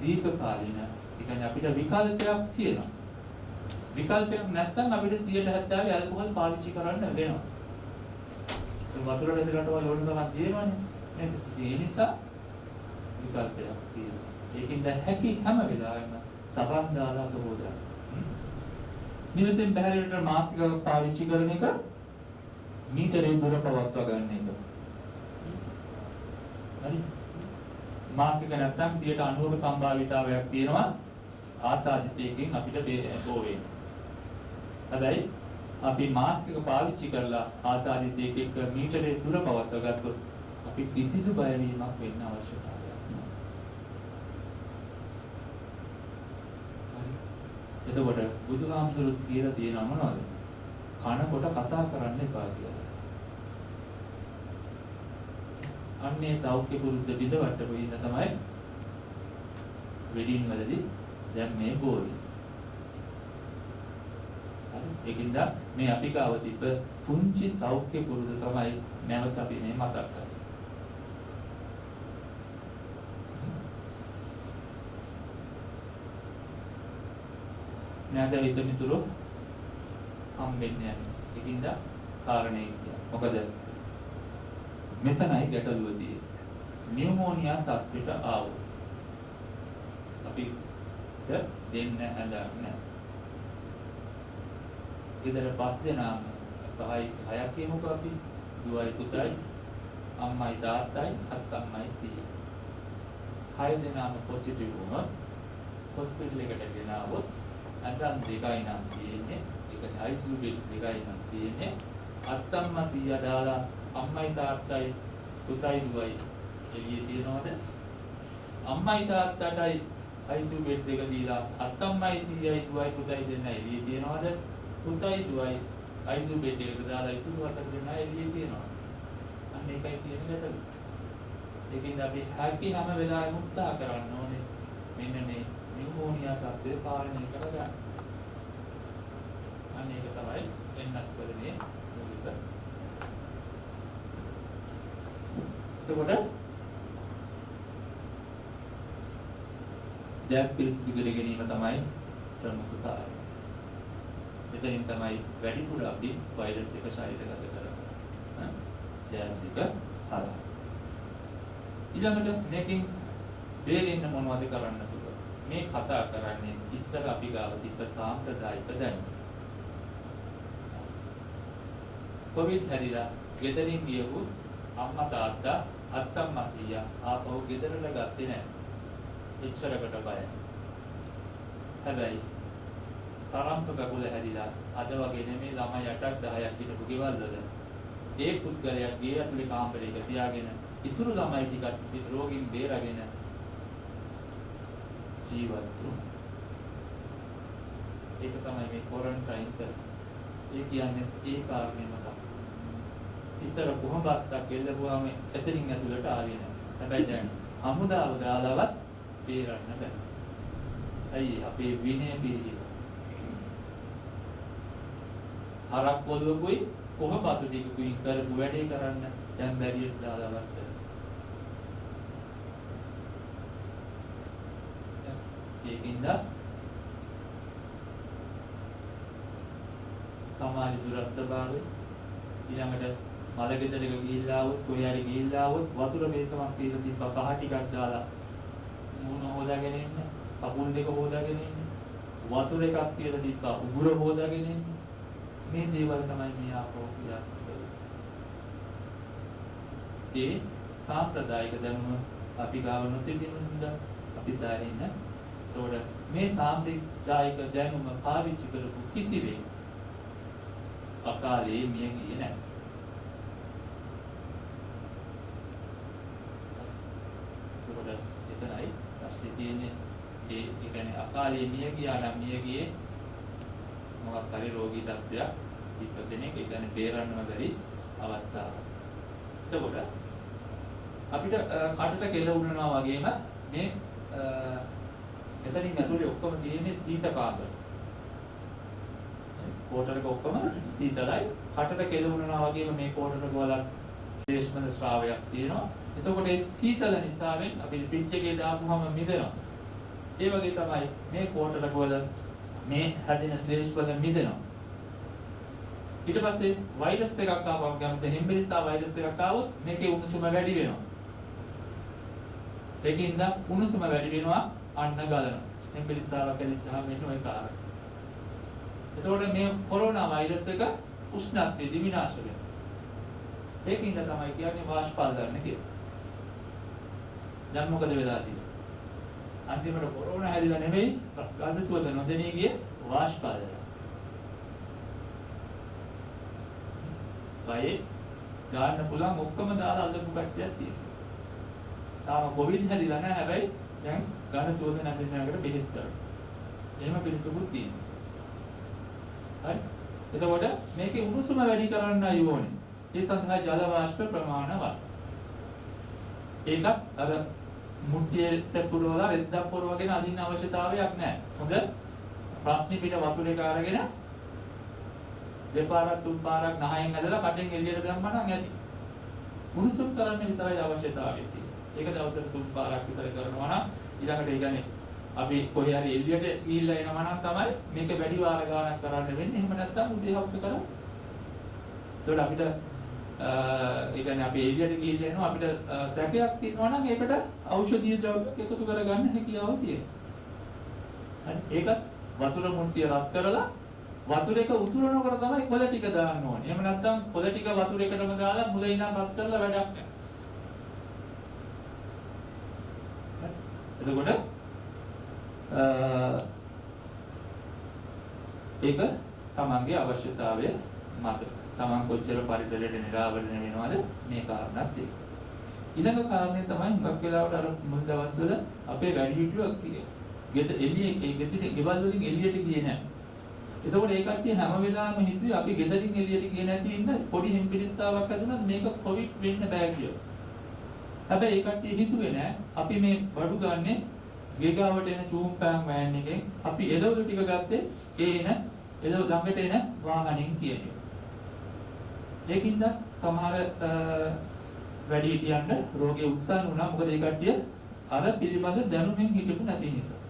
දීර්ඝ කාලින කියන්නේ අපිට විකල්පයක් තියෙනවා. විකල්පයක් නැත්නම් අපිට 170 ඇල්කොහොල් පාවිච්චි කරන්න වෙනවා. වතුරට දෙකට වල ඕන තරම් තියෙනවනේ. නේද? ඒ නිසා විකල්පයක් තියෙනවා. ඒකින්ද හැකි හැම වෙලාවෙම සබන් දාලා හොදන්න. නිවසෙන් බැහැරට මාස්ක් පාවිච්චි කරන එක මීටරේ දුර පවත්වා ගන්න එක. හරි. මාස්ක් එක නැත්නම් 90ක සම්භාවිතාවයක් තියෙනවා ආසාදිතයකින් අපිට බෝ වෙන්න. හැබැයි අපි මාස්ක් එක පාවිච්චි කරලා ආසාදිතයක එක්ක මීටරේ දුර පවත්වා ගත්තොත් අපි කිසිදු බයවීමක් වෙන්න අවශ්‍යතාවයක් නැහැ. එතකොට බුදුහාමුදුරුවෝ කියලා තියෙනවා මොනවද? කනකොට කතා කරන්න එපා කියලා. අන්නේ සෞඛ්‍ය පුරුද්ද විදවට්ටපු ඉන්න තමයි වෙඩින් වලදී දැන් මේ බෝයි. ඒකින්ද මේ අපි ගාව තිබ්බ පුංචි සෞඛ්‍ය පුරුද්ද තමයි නැවත අපි මේ මතක් කරන්නේ. නැද හිත මිතුරු හම්බෙන්නේ නැහැ. ඒකින්ද කාරණේ කියන්නේ. මොකද මෙතනයි ගැටලුවදී නියුමෝනියා තත්ත්වයට ආවොත් අපි දෙන්න හදන්නේ. ඊදර පස් දෙනාම හයක් කියමුකෝ අපි දුවයි පුතයි අම්මයි තාත්තයි අත්තම්මයි සීයි. හය දෙනාම පොසිටිව් වුණොත් හොස්පිටල් එකට ගෙනාවොත් අන්තම් දෙකයි නම් තියෙන්නේ. ඒක ICU බෙඩ් දෙකයි නම් තියෙන්නේ. අත්තම්මා සීයා දාලා අම්මයි තාත්තයි පුතයි දුවයි එළියේ තියනවද? අම්මයි තාත්තටයි ICU බෙඩ් දෙක දීලා අත්තම්මයි සීයයි දුවයි පුතයි දෙන්න එළියේ තියනවද? පුතයි දුවයි ICU බෙඩ් එකකට දාලා ඉතුරු හතර දෙනා එළියේ තියනවා. අන්න ඒකයි තියෙන ගැටලුව. ඒකින්ද අපි හැකි හැම වෙලාවෙම උත්සාහ කරන්න ඕනේ මෙන්න මේ නියුමෝනියා තත්ත්වය පාලනය කරගන්න. අන්න ඒක තමයි එන්නත් කරන්නේ මූලික. එතකොට දැන් පිරිසිදු කර ගැනීම තමයි ප්‍රමුඛ කාර්යය. එතනින් තමයි වැඩිපුර අපි වෛරස් එක ශරීරගත කරන්නේ. දැන් දෙක හරහා. ඊළඟට මේකෙන් බේරෙන්න මොනවද කරන්න පුළුවන්? මේ කතා කරන්නේ ඉස්සර අපි ගාව තිබ්බ සාම්ප්‍රදායික දැනුම. කොවිඩ් හැදිලා ගෙදරින් ගියපු අම්මා තාත්තා අත්තම්මා සීයා ආපහු ගෙදරට ගත්තේ නැහැ. එච්චරකට බයයි. හැබැයි සරම්ප බබුල හැදිලා අද වගේ නෙමෙයි ළමයි 8ක් 10ක් හිටපු ගෙවල් වල ඒ පුද්ගලයා ගේ ඇතුලේ කාමරයක තියාගෙන ඉතුරු ළමයි ටිකත් රෝගීන් බේරගෙන ජීවත් වුණා. ඒක තමයි මේ ක්වොරන්ටයින් කරන්නේ. ඒ කියන්නේ ඒ කාරණේම තමයි. ඉස්සර කොහොමදක් එල්ලුවාම එතනින් ඇතුළට ආවේ නැහැ. හැබැයි දැන් හමුදාව දාලවත් බේරන්න බෑ. අයියේ අපේ විනය පිළිහිල. හරක් පොදුවකුයි කොහොමද ටිකකුයි කරපු වැඩේ කරන්න දැන් බැරියස් දාලවත්. ඒකින්ද සමාජ දුරස්ථභාවය ඊළඟට මලගෙදරක ගිහිල්ලා આવොත් කොහේ හරි ගිහිල්ලා આવොත් වතුර මේසමක් තියලා තිබ්බා පහ ටිකක් දාලා මූණ හොදාගෙන ඉන්න කකුල් දෙක හොදාගෙන ඉන්න වතුර එකක් තියලා තිබ්බා උගුර හොදාගෙන ඉන්න මේ දේවල් තමයි මේ ආපෝ කියලා ඒ සාම්ප්‍රදායික ධර්ම අපි ගාව නොතිබුණා අපි සාරින්න ඒතකොට මේ සාම්ප්‍රදායික ධර්ම පාවිච්චි කරපු කිසිවෙක් අකාලේ මිය ගියේ නැහැ. ඒතකොට එතනයි ප්‍රශ්නේ තියෙන්නේ ඒ කියන්නේ අකාලේ මිය ගියා නම් මිය ගියේ මොකක් හරි රෝගී තත්ත්වයක් ඉපදෙනෙක් ඒ කියන්නේ බේරන්නම බැරි අවස්ථාවක්. එතකොට අපිට කටට කෙල උනනවා වගේම මේ එතනින් ඇතුලේ ඔක්කොම තියෙන්නේ සීත කාමර. කෝටරක ඔක්කොම සීතලයි. කටට කෙල උනනවා වගේම මේ කෝටරක වල ශ්‍රේෂ්ඨ ශ්‍රාවයක් තියෙනවා. එතකොට ඒ සීතල නිසාවෙන් අපි ෆ්‍රිජ් එකේ දාපුවම මිදෙනවා. ඒ වගේ තමයි මේ කෝටරක වල මේ හැදෙන ශ්‍රේෂ්ඨ වල මිදෙනවා. ඊට පස්සේ වෛරස් එකක් ආවම ගමත හෙම්බිරිස්සා වෛරස් එකක් ආවොත් මේකේ උණුසුම වැඩි වෙනවා. ඒකින්ද උණුසුම වැඩි වෙනවා අන්න ගලනවා. හෙම්බිරිස්සාවක් ඇලිච්චාම මෙන්න ඔය කාරණා. එතකොට මේ කොරෝනා වෛරස් එක උෂ්ණත්වයේදී විනාශ වෙනවා. ඒකින්ද තමයි කියන්නේ වාෂ්පාදකරණය කියලා. දැන් මොකද වෙලා තියෙන්නේ? අන්තිමට කොරෝනා හැදිලා නෙමෙයි ගඳ සුවඳ නොදෙනී ගිය වාෂ්පාදකරණය. බයි ගන්න පුළුවන් ඔක්කොම දාලා අල්ලපු කට්ටියක් තියෙනවා. තාම කොවිඩ් හැදිලා නැහැ හැබැයි දැන් ගන්න සුවඳ නැති වෙනකට බෙහෙත් කරනවා. එහෙම පිළිසුකුත් තියෙනවා. හරි. එතකොට මේකේ උණුසුම වැඩි කරන්නයි ඕනේ. ඒ සඳහා ජල වාෂ්ප ප්‍රමාණය වත්. ඒකත් අර මුට්ටියට පුරවලා රෙද්දක් පුරවගෙන අදින්න අවශ්‍යතාවයක් නැහැ. හොඳ ප්‍රශ්නේ පිට වතුර එක අරගෙන දෙපාරක් තුන් පාරක් නහයෙන් ඇදලා කටෙන් එළියට දැම්මම නම් ඇති. උණුසුම් කරන්න විතරයි අවශ්‍යතාවය තියෙන්නේ. ඒක දවසට තුන් පාරක් විතර කරනවා නම් ඊළඟට ඒ කියන්නේ අපි කොහේ හරි එළියට ගිහිල්ලා එනවා නම් තමයි මේක වැඩි වාර ගාණක් කරන්න වෙන්නේ. එහෙම නැත්නම් උදේ හවස කරා. ඒකට අපිට ඒ කියන්නේ අපි එළියට ගිහිල්ලා එනවා අපිට සැකයක් තියෙනවා නම් ඒකට ඖෂධීය ද්‍රව්‍ය එකතු කරගන්න හැකියාව තියෙනවා. හරි. ඒකත් වතුර මුට්ටිය රත් කරලා වතුර එක උතුරනකොට තමයි කොළ ටික දාන්න ඕනේ. එහෙම නැත්නම් කොළ ටික වතුර එකටම දාලා මුල ඉඳන් රත් කරලා වැඩක් නැහැ. එතකොට ඒක තමන්ගේ අවශ්‍යතාවය මත තමන් කොච්චර පරිසරයට නිරාවරණය වෙනවද මේ කාරණාත් ඒක. ඊළඟ කාරණේ තමයි හුඟක් වෙලාවට අර මුල් දවස්වල අපේ වැඩිහිටියෝ ගෙත එළියේ ගෙතිට ගෙවල් වලින් එළියට ගියේ නැහැ. එතකොට ඒ කට්ටිය හැම වෙලාවෙම හිතුවේ අපි ගෙදරින් එළියට ගියේ නැති ඉන්න පොඩි හෙම්පිරිස්සාවක් හදුනත් මේක කොවිඩ් වෙන්න බෑ කියලා. හැබැයි ඒ කට්ටිය හිතුවේ නෑ අපි මේ බඩු ගන්නේ ගෙගාවට එන චූම්පෑන් වෑන් එකෙන් අපි එළවලු ටික ගත්තේ එන එළවලු ළඟට එන වාහනෙන් කියන්නේ. ඒකින්ද සමහර වැඩිහිටියන්ට රෝගේ උත්සන්න වුණා මොකද ඒ කට්ටිය අර පිළිබඳ දැනුමින් හිටපු නැති නිසා.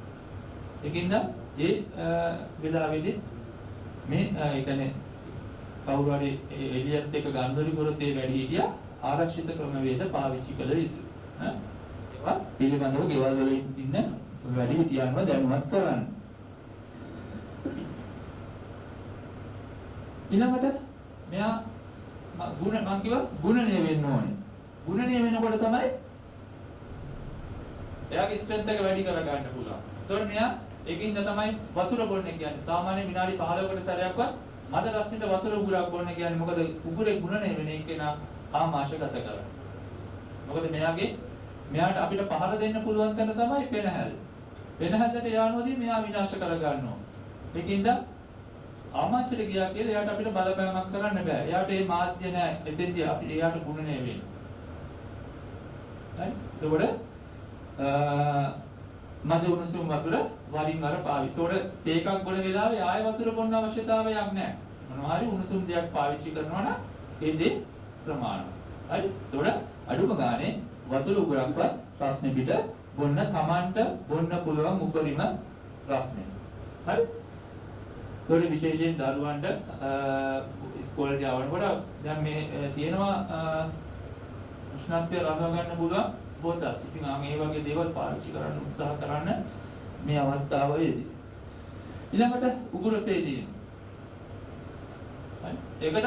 ඒකින්ද ඒ වෙලාවේදී මේ ඒ කියන්නේ කවුරු හරි එළියත් එක්ක ගන්දරි කරොත් ඒ වැඩිහිටියා ආරක්ෂිත ක්‍රමවේද පාවිච්චි කළ යුතුයි. ඒවා පිළිබඳව ගෙවල් වල ඉන්න වැඩිහිටියන්ව දැනුවත් කරන්න. ඊළඟට මෙයා ගුණ මං කිව්වා ගුණණය වෙන්න ඕනේ. ගුණණය වෙනකොට තමයි එයාගේ ස්ට්‍රෙන්ත් එක වැඩි කර ගන්න පුළුවන්. ඒතකොට මෙයා ඒකින්ද තමයි වතුර බොන්නේ කියන්නේ. සාමාන්‍ය විනාඩි 15කට සැරයක්වත් මද රස්නෙට වතුර උගුරක් බොන්නේ කියන්නේ මොකද උගුරේ ගුණණය වෙන එක්කෙනා ආමාශය ගත කරන්නේ. මොකද මෙයාට අපිට පහර දෙන්න පුළුවන් තැන තමයි පෙනහැල්ල. පෙනහැල්ලට යනවාදී මෙයා විනාශ කර ගන්නවා. ඒකින්ද ආමාශයට ගියා කියලා එයාට අපිට බලපෑමක් කරන්න බෑ. එයාට මේ මාධ්‍ය නැහැ. එතෙන්දී අපි එයාට ගුණණය වෙන්නේ. හරි? ඒකවල මද උණුසුම් වතුර වරින් වර පාවිච්චි. ඒතකොට ඒකක් බොන වෙලාවේ ආය වතුර බොන්න අවශ්‍යතාවයක් නැහැ. මොනවා හරි උණුසුම් දෙයක් පාවිච්චි කරනවා නම් ඒ දේ ප්‍රමාණවත්. හරි? ඒතකොට අඩුම ගානේ වතුර උගුරක්වත් ප්‍රශ්නේ පිට බොන්න තමන්ට බොන්න පුළුවන් උපරිම ප්‍රශ්නේ. හරි? ඒකට විශේෂයෙන් දරුවන්ට ඉස්කෝලේට යවනකොට දැන් මේ තියෙනවා උෂ්ණත්වය රඳවා ගන්න පුළුවන් බෝතල්. ඉතින් ඒ වගේ දේවල් පාවිච්චි කරන්න උත්සාහ කරන්න මේ අවස්ථාවේදී. ඊළඟට උගුර සේදීම. ඒකට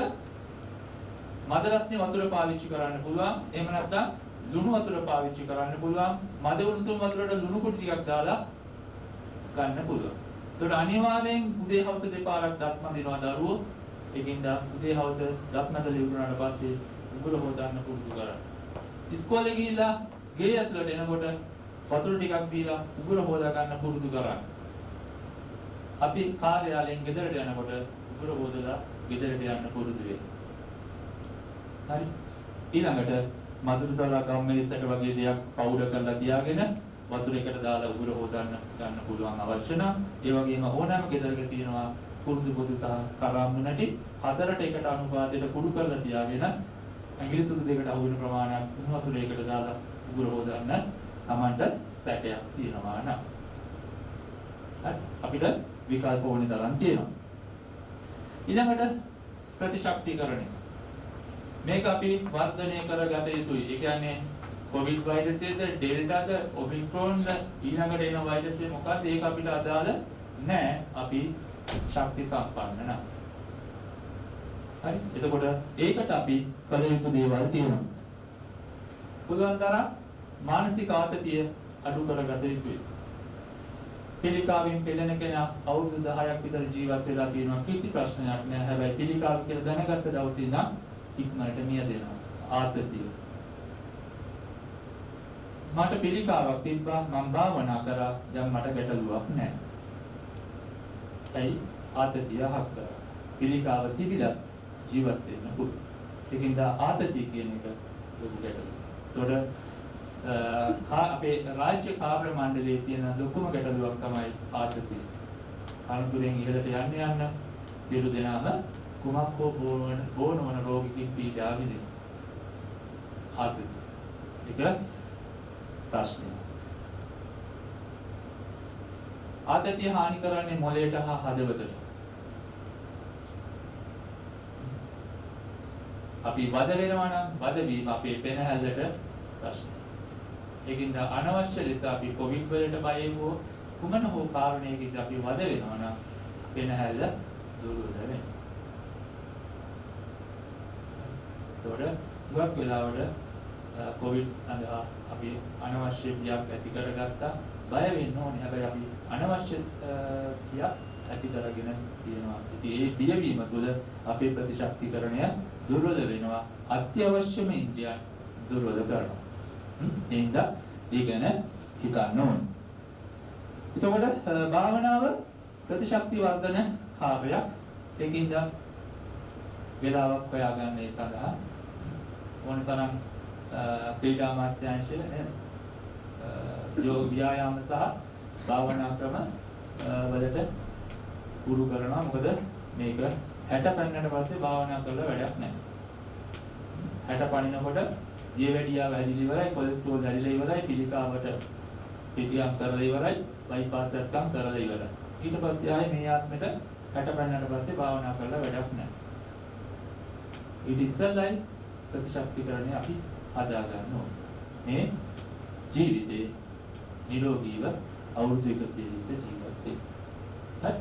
මද රස්නේ වතුර පාවිච්චි කරන්න පුළුවන්. එහෙම නැත්නම් ලුණු වතුර පාවිච්චි කරන්න පුළුවන්. මද උණුසුම් වතුරට ලුණු කුටි ටිකක් දාලා ගන්න පුළුවන්. ඒකට අනිවාර්යෙන් උදේ හවස දෙපාරක් දත් මදිනවා දරුවෝ. ඒකින්ද උදේ හවස දත් මදලා ඉවරනාට පස්සේ උගුර හොදන්න පුරුදු කරන්න. ඉස්කෝලේ ගිහිල්ලා ගේ ඇතුළට එනකොට වතුර ටිකක් දීලා උගුර හොදා ගන්න පුරුදු කරන්න. අපි කාර්යාලයෙන් ගෙදරට යනකොට උගුර හොදලා ගෙදරට යන්න පුරුදු වෙන්න. හරි. ඊළඟට මధుරතලා ගම්මේසට වගේ දෙයක් පවුඩර් කරලා තියාගෙන වතුර එකට දාලා උගුර හොදන්න ගන්න පුළුවන් අවශ්‍ය නම් ඒ වගේම ඕනෑම ගෙදරක තියෙනවා කුරුදු පොදු සහ කරාම්බු නැටි 4ට එකට අනුපාතයට කුඩු කරලා තියාගෙන ඇඟිලි තුඩු දෙකට අහු වෙන ප්‍රමාණයක් උණු වතුර එකට දාලා උගුර හොදන්න Tamanට සැකයක් තියෙනවා නම් හරි අපිට විකල්ප ඕනේ තරම් තියෙනවා. ඊළඟට ප්‍රතිශක්තිකරණය මේක අපි වර්ධනය කරගත යුතුයි. ඒ කියන්නේ කොවිඩ් වෛරසයේද ඩෙල්ටාද ඔමික්‍රෝන්ද ඊළඟට එන වෛරසය මොකක්ද ඒක අපිට අදාළ නැහැ. අපි ශක්ති සම්පන්න නැහැ. හරි. එතකොට ඒකට අපි කළ යුතු දේවල් තියෙනවා. පුළුවන් තරම් මානසික ආතතිය අඩු කරගත යුතුයි. පිළිකාවෙන් පෙළෙන කෙනා අවුරුදු 10ක් විතර ජීවත් වෙලා තියෙනවා කිසි ප්‍රශ්නයක් නැහැ. හැබැයි පිළිකාව කියලා දැනගත්ත දවසේ ඉඳන් ඉක්මනට මියදෙනවා ආතතිය. මට පිළිකාවක් තිබ්බා මම භාවනා කරා දැන් මට ගැටලුවක් නැහැ. ඇයි ආතතිය හක් කරා. පිළිකාව තිබිලා ජීවත් වෙන්න පුළුවන්. ඒකින්ද ආතතිය කියන එක ලොකු ගැටලුවක්. ඒතකොට අපේ රාජ්‍ය කාර්ය මණ්ඩලයේ තියෙන ලොකුම ගැටලුවක් තමයි ආතතිය. අනුතුරෙන් ඉහළට යන්න සියලු දෙනාම කුමක් හෝ බෝනවන රෝගිකින් පීඩා විඳින ආතතිය. ඒක ප්‍රශ්නය. ආතතිය හානි කරන්නේ මොළයට හා හදවතට. අපි වද වෙනවා නම් වද වීම අපේ පෙනහැල්ලට ප්‍රශ්නය. ඒකින්ද අනවශ්‍ය ලෙස අපි කොවිඩ් වලට බය වූ කුමන හෝ කාරණයකින් අපි වද වෙනවා නම් පෙනහැල්ල දුර්වල වෙනවා. ඒතකොට ගොඩක් වෙලාවට කොවිඩ් සඳහා අපි අනවශ්‍ය බියක් ඇති කරගත්තා. බය වෙන්න ඕනේ. හැබැයි අපි අනවශ්‍ය බියක් ඇති කරගෙන තියෙනවා. ඉතින් ඒ බියවීම තුළ අපේ ප්‍රතිශක්තිකරණය දුර්වල වෙනවා. අත්‍යවශ්‍යම ඉන්ද්‍රියන් දුර්වල කරනවා. එහෙනම් ඒ ගැන හිතන්න ඕනේ. එතකොට භාවනාව ප්‍රතිශක්ති වර්ධන කාර්යයක්. ඒකින්ද වේලාවක් හොයාගන්න ඒ සඳහා ඕන තරම් ක්‍රීඩා මාත්‍යාංශය යෝග ව්‍යායාම සහ භාවනා ක්‍රම වලට පුරු කරනවා. මොකද මේක 60 පන්නට පස්සේ භාවනා කරලා වැඩක් නැහැ. 60 පනිනකොට දියවැඩියාව හැදිලා ඉවරයි, කොලෙස්ටරෝල් හැදිලා ඉවරයි, පිළිකාවට පිටියක් කරලා ඉවරයි, බයිපාස් එකක් කරලා ඉවරයි. ඊට පස්සේ ආයේ මේ ආත්මෙට 60 පන්නට පස්සේ භාවනා කරලා වැඩක් නැහැ. ඊට ඉස්සෙල්ලයි ප්‍රතිශක්තිකරණය අපි හදා ගන්න ඕනේ. මේ ජීවිතේ නිරෝගීව අවුරුදු 120 ජීවත් වෙන්න. හරි?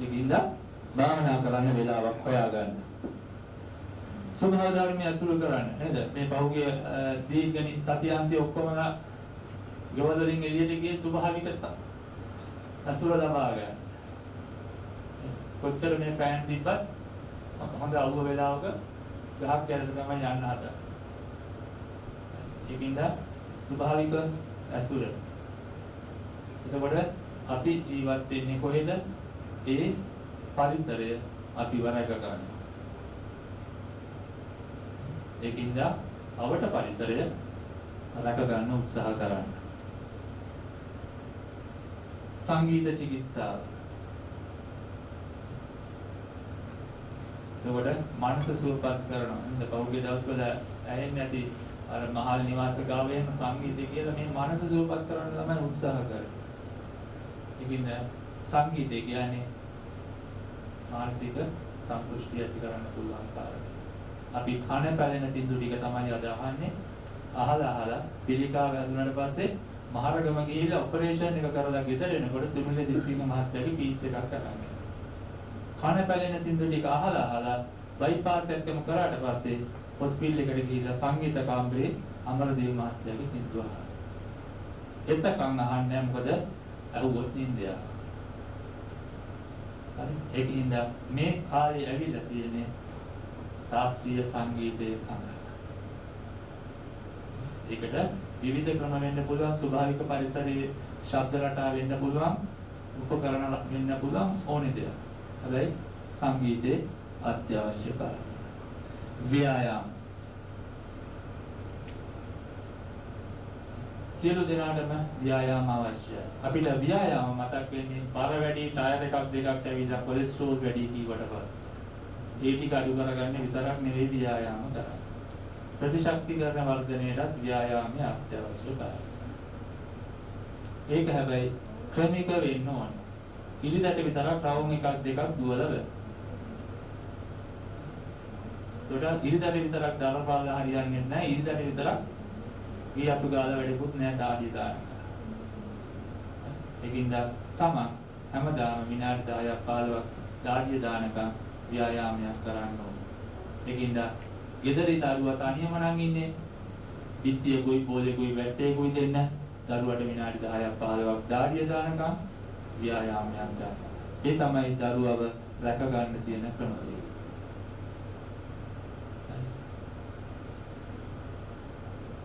ඒකින්ද භාවනා කරන්න වෙලාවක් හොයාගන්න. සුභ ධර්මයේ අසුර කරන්න නේද? මේ පහුගිය දීර්ඝනි සතියාන්තයේ ඔක්කොම ගෙවල් වලින් එළියට ගියේ සුභාවික අසුර ලබා ගන්න. කොච්චර මේ ෆෑන් තිබ්බත් හොඳ අවුව වෙලාවක ගහක් යනද තමයි යන්න හදන්නේ. ඒකින්ද ස්වභාවික අසුර. එතකොට අපි ජීවත් වෙන්නේ කොහෙද? ඒ පරිසරය අපි වරක ගන්නවා. ඒකින්ද අවට පරිසරය රැක ගන්න උත්සාහ කරන්න. සංගීත චිකිත්සාව. එතකොට මනස සුවපත් කරනවා. ඉතින් පහුගිය දවස්වල ඇහෙන්නේ නැති අර මහල් නිවාස ගාවෙම සංගීතය කියලා මේ මනස සුවපත් කරන්න තමයි උත්සාහ කරන්නේ. ඉතින් සංගීතය කියන්නේ මානසික සන්තුෂ්ටිය ඇති කරන්න පුළුවන් කාරණා. අපි කන පැලෙන සින්දු ටික තමයි අද අහන්නේ. අහලා පිළිකාව වැදුනට පස්සේ මහරගම ගිහිල්ලා ඔපරේෂන් එක කරලා ගෙදර එනකොට සුනිල් දිසිංහ මහත්තයාගේ පීස් එකක් කරන්නේ. කන පැලෙන සින්දු ටික අහලා බයිපාස් එකම කරාට පස්සේ හොස්පිටල් එකට ගිහිල්ලා සංගීත කාමරේ අමරදේව මහත්තයාගේ සින්දු අහනවා. එතකන් අහන්නේ මොකද? අහුවොත් නින්දය. හරි ඒකින්ද මේ කාලේ ඇවිල්ලා තියෙන්නේ ශාස්ත්‍රීය සංගීතයේ සංග්‍රහ. ඒකට විවිධ ක්‍රම වෙන්න පුළුවන්, ස්වභාවික පරිසරයේ ශබ්ද රටා වෙන්න පුළුවන්, උපකරණ වෙන්න පුළුවන් ඕනේ දෙයක්. හැබැයි සංගීතේ අත්‍යවශ්‍ය කාරණා. ව්‍යායාම. සියලු දෙනාටම ව්‍යායාම අවශ්‍යයි. අපිට ව්‍යායාම මතක් වෙන්නේ බර වැඩි ටයර් එකක් දෙකක් ඇවිල්ලා කොලෙස්ටරෝල් වැඩි කීවට පස්සේ. ඒ ටික අඩු කරගන්න විතරක් නෙවෙයි ව්‍යායාම කරන්නේ. ප්‍රතිශක්තිකරණ වර්ධනයටත් ව්‍යායාමය අත්‍යවශ්‍ය කාරණා. ඒක හැබැයි ක්‍රමික වෙන්න ඕනේ. ඉරිදට විතරක් රවුම් එකක් දෙකක් දුවලා වෙයි. ඒකට ඉරිදට විතරක් දරපාලා හරියන්නේ නැහැ. ඉරිදට විතරක් ඊ අතු ගාලා වැඩිකුත් නෑ දාඩිය දාන්න. ඒකින්ද තමයි හැමදාම විනාඩි 10ක් 15ක් දාඩිය දානකම් ව්‍යායාමයක් කරන්න ඕනේ. ඒකින්ද ගෙදර දරුවා තනියම නම් ඉන්නේ. පිටියකුයි බෝලෙකුයි වැටේකුයි දෙන්න දරුවට විනාඩි 10ක් 15ක් දාඩිය දානකම් ව්‍යායාමයක් ගන්න. ඒ තමයි දරුවව රැක ගන්න තියෙන ක්‍රමවේදය.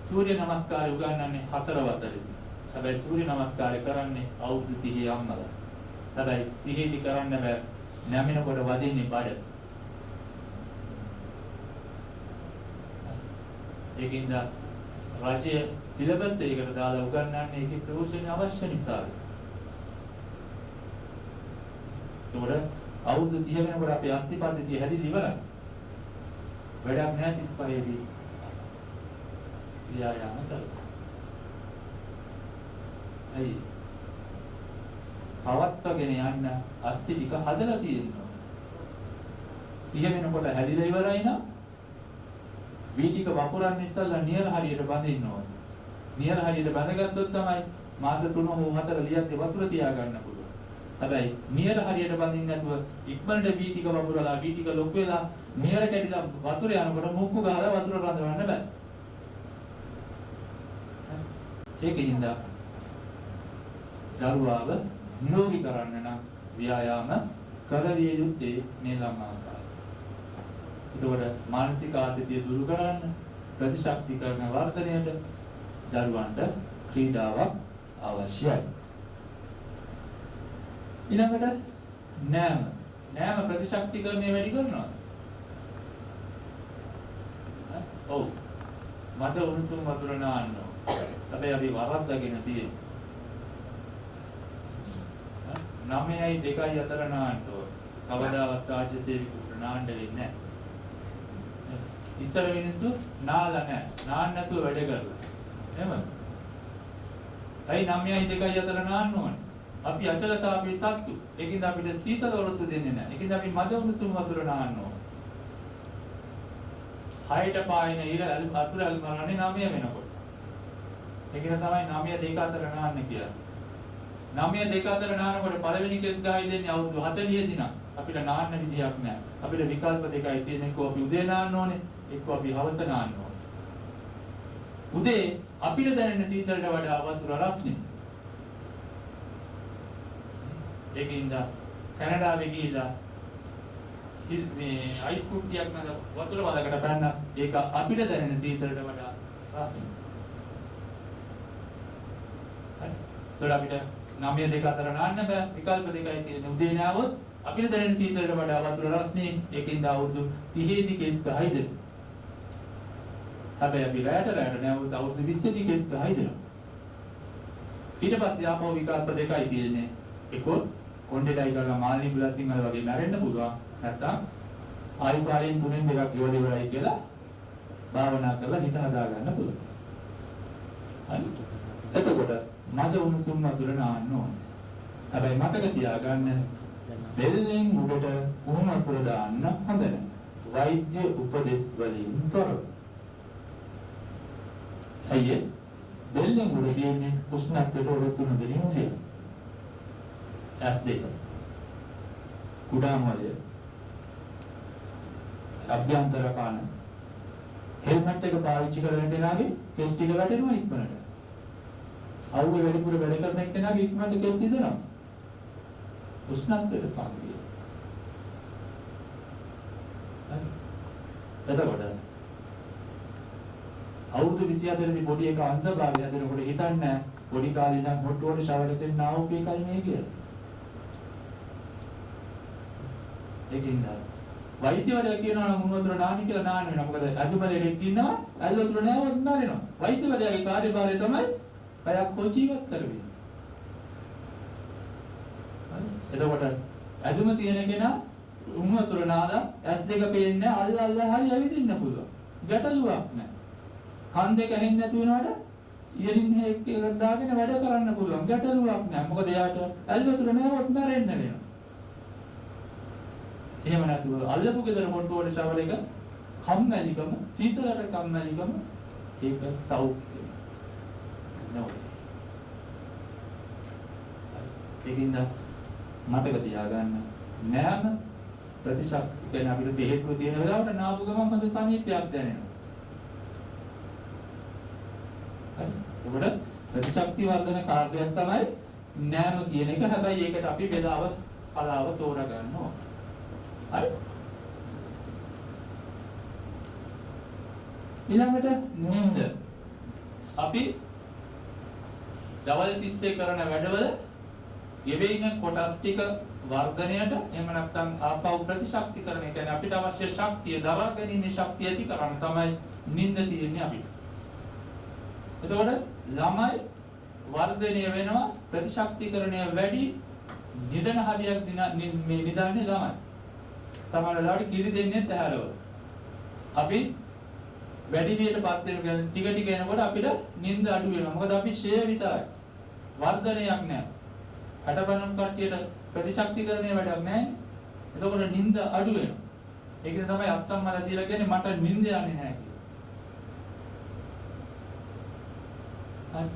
සූර්ය නමස්කාරය උගන්වන්නේ 4 වසරේදී. හැබැයි සූර්ය නමස්කාරය කරන්නේ අවුරුදු 30 අම්මලා. හැබැයි 30 දී කරන්න බෑ. නැමිනකොට වදින්නේ බඩ. ඒකින්ද රාජ්‍ය සිලබස් එකකට දාලා උගන්වන්නේ ඒකේ ප්‍රයෝජන අවශ්‍ය නිසා. ඒකට අවුරුදු 30 වෙනකොට අපේ අස්තිපද්ධතිය හැදිලා ඉවරයි. වැඩක් නැහැ 35 දී. ව්‍යායාම කරනවා. ඇයි? පවත්වාගෙන යන්න අස්ති ටික හදලා තියෙනවා. 30 වෙනකොට හැදිලා ඉවරයි නම් වී ටික වපුරන්න ඉස්සෙල්ලා නියර හරියට බඳින්න ඕනේ. නියර හරියට බඳගත්තොත් තමයි මාස 3 හෝ 4 ලියද්දී වතුර තියාගන්න පුළුවන්. හැබැයි නියර හරියට බඳින්න නැතුව ඉක්මනට වී ටික වපුරලා වී ටික ලොක් වෙලා නියර කැඩිලා වතුර යනකොට මුක්කු ගහලා වතුර රඳවන්න බෑ. ඒකින්ද දරුවාව නිරෝගී කරන්න නම් ව්‍යායාම කරවිය යුත්තේ මේ ළමා කාලේ. ඒතකොට මානසික ආතතිය දුරු කරන්න ප්‍රතිශක්තිකරණ වර්ධනයට දරුවන්ට ක්‍රීඩාවක් අවශ්‍යයි. ඊළඟට නෑම ප්‍රතිශක්තිකරණය වැඩි කරනවා. ඔව් මට උණුසුම් වතුර නාන්න. හැබැයි අපි වරද්දාගෙන තියෙන්නේ. 9යි 2යි අතර නාන්න ඕන. කවදාවත් රාජ්‍ය සේවකයෙකුට නාන්න වෙන්නේ නැහැ. ඉස්සර මිනිස්සු නාලා නැහැ. නාන්න නැතුව වැඩ කරලා. එහෙමද? ඇයි 9යි 2යි අතර නාන්න ඕන? අපි අචලතාවයේ සත්තු. ඒකින්ද අපිට සීතල වරතු දෙන්නේ නැහැ. ඒකින්ද අපි මද උණුසුම් වතුර නාන්න ඕන. 6ට පායන ඉර වතුර අල්මරන්නේ 9 වෙනකොට. ඒකෙන් තමයි 9 2 අතර නාන්න කියලා. 9 2 අතර නානකොට පළවෙනි කෙස් ගහයි දෙන්නේ අවුරුදු 40 දිනක්. අපිට නාන්න විදියක් නැහැ. අපිට විකල්ප දෙකයි තියෙන්නේ. එක්ක අපි උදේ නාන්න ඕනේ, එක්ක අපි හවස නාන්න ඕනේ. උදේ අපිට දැනෙන සීතලට වඩා වතුර රස්නේ. ඒකින්ද කැනඩාවේ ගිහිල්ලා මේ අයිස් කුට්ටියක් නේද වතුර වලකට බැන්න ඒක අපිට දැනෙන සීතලට වඩා රස්නේ. හරි. අපිට 9 2 අතර නාන්න බෑ. විකල්ප දෙකයි තියෙන්නේ. උදේ නාවොත් අපිට දැනෙන සීතලට වඩා වතුර රස්නේ. ඒකින්ද අවුරුදු 30 දී කේස් ගහයිද. හැබැයි අපි රැට නාවොත් අවුරුදු 20 දී කේස් ගහයිද. ඊට පස්සේ ආපහු විකල්ප දෙකයි තියෙන්නේ. එක්ක කොණ්ඩේටයි ගාලා මාළි බුලා සිංහල වගේ මැරෙන්න පුළුවන්. නැත්තම් ආයු කාලයෙන් 3න් 2ක් ඉවර ඉවරයි කියලා භාවනා කරලා හිත හදා ගන්න පුළුවන්. හරි. එතකොට මද උණුසුම් වතුර නාන්න ඕනේ. හැබැයි මතක තියාගන්න බෙල්ලෙන් උඩට උණු වතුර දාන්න හොඳ නැහැ. වෛද්‍ය උපදෙස් වලින් තොරව. අයියේ බෙල්ලෙන් උඩ තියෙන්නේ උෂ්ණත්වයට ඔලු තුන දෙනින් උදේ. S2 කුඩා මොළය අභ්‍යන්තර කාණ හෙල්මට් එක පාවිච්චි කරන කෙනාගේ කෙස් ටික වැටෙනවා ඉක්මනට. අවුව වැඩිපුර වැඩ කරන කෙනාගේ ඉක්මනට කෙස් ඉදෙනවා. උෂ්ණත්වයට සම්බන්ධයි. එතකොට අවුරුදු 24 දී බොඩි එක අංශභාගය හදනකොට හිතන්නේ බොඩි කාලේ ඉඳන් හොට්ටුවට ෂවර් එකෙන් නාවක එකයි මේ කියලා. ඒකින්ද වෛද්‍යවරයා කියනවා නම් උණු වතුර නාන්න කියලා නාන්න වෙනවා. මොකද අදුබලෙක් ඉන්නවා ඇල් වතුර නෑවොත් නාරෙනවා. වෛද්‍යවරයාගේ කාර්යභාරය තමයි කයක් කොචීවත් කරන්නේ. එතකොට ඇදුම තියෙන කෙනා උණු වතුර නාලා S2 පේන්නේ අල්ල හරි ඇවිදින්න පුළුවන්. ගැටලුවක් නෑ. කන් දෙක ඇහෙන්නේ නැති වෙනවට ඉයරින් එකක් දාගෙන වැඩ කරන්න පුළුවන්. ගැටලුවක් නෑ. මොකද එයාට ඇල් වතුර නෑවොත් මැරෙන්න වෙනවා. එහෙම නැතුව අල්ලපු ගෙදර මොට්ටුවට ෂවර් එක කම්මැලිකම සීතලට කම්මැලිකම ඒක සෞඛ්‍ය නෝ. ඒකින්ද මතක තියාගන්න නෑම ප්‍රතිශක්ති කියන අපිට දෙහෙත්ව තියෙන වෙලාවට නාපු ගමන් හොඳ සමීපයක් දැනෙනවා. හරි. ඒකට ප්‍රතිශක්ති වර්ධන කාර්යයක් තමයි නෑම කියන එක. හැබැයි ඒකට අපි වේලාව කලාව තෝරා ගන්න ඕන. හරි. ඊළඟට නිින්ද. අපි දවල් 30 කරන වැඩවල ගෙවෙන කොටස් ටික වර්ධනයට එහෙම නැත්නම් ආපහු ප්‍රතිශක්තිකරණය කියන්නේ අපිට අවශ්‍ය ශක්තිය දරා ගැනීමේ ශක්තිය ඇති කරන්න තමයි නිින්ද තියෙන්නේ අපිට. එතකොට ළමයි වර්ධනය වෙනවා ප්‍රතිශක්තිකරණය වැඩි නිදන හරියක් මේ නිදාන්නේ ළමයි. සමහර වෙලාවට කිරි දෙන්නේ ඇහැරව. අපි වැඩි වියටපත් වෙන ටික ටික එනකොට අපිට නිින්ද අඩු වෙනවා. මොකද අපි ෂේ විතරයි. වර්ධනයක් නැහැ. අටබනම් කට්ටියට ප්‍රතිශක්තිකරණය වැඩක් නැහැ. එතකොට නිින්ද අඩු වෙනවා. ඒක තමයි අත්තම්මලා කියලා කියන්නේ මට නිින්ද යන්නේ නැහැ කියලා.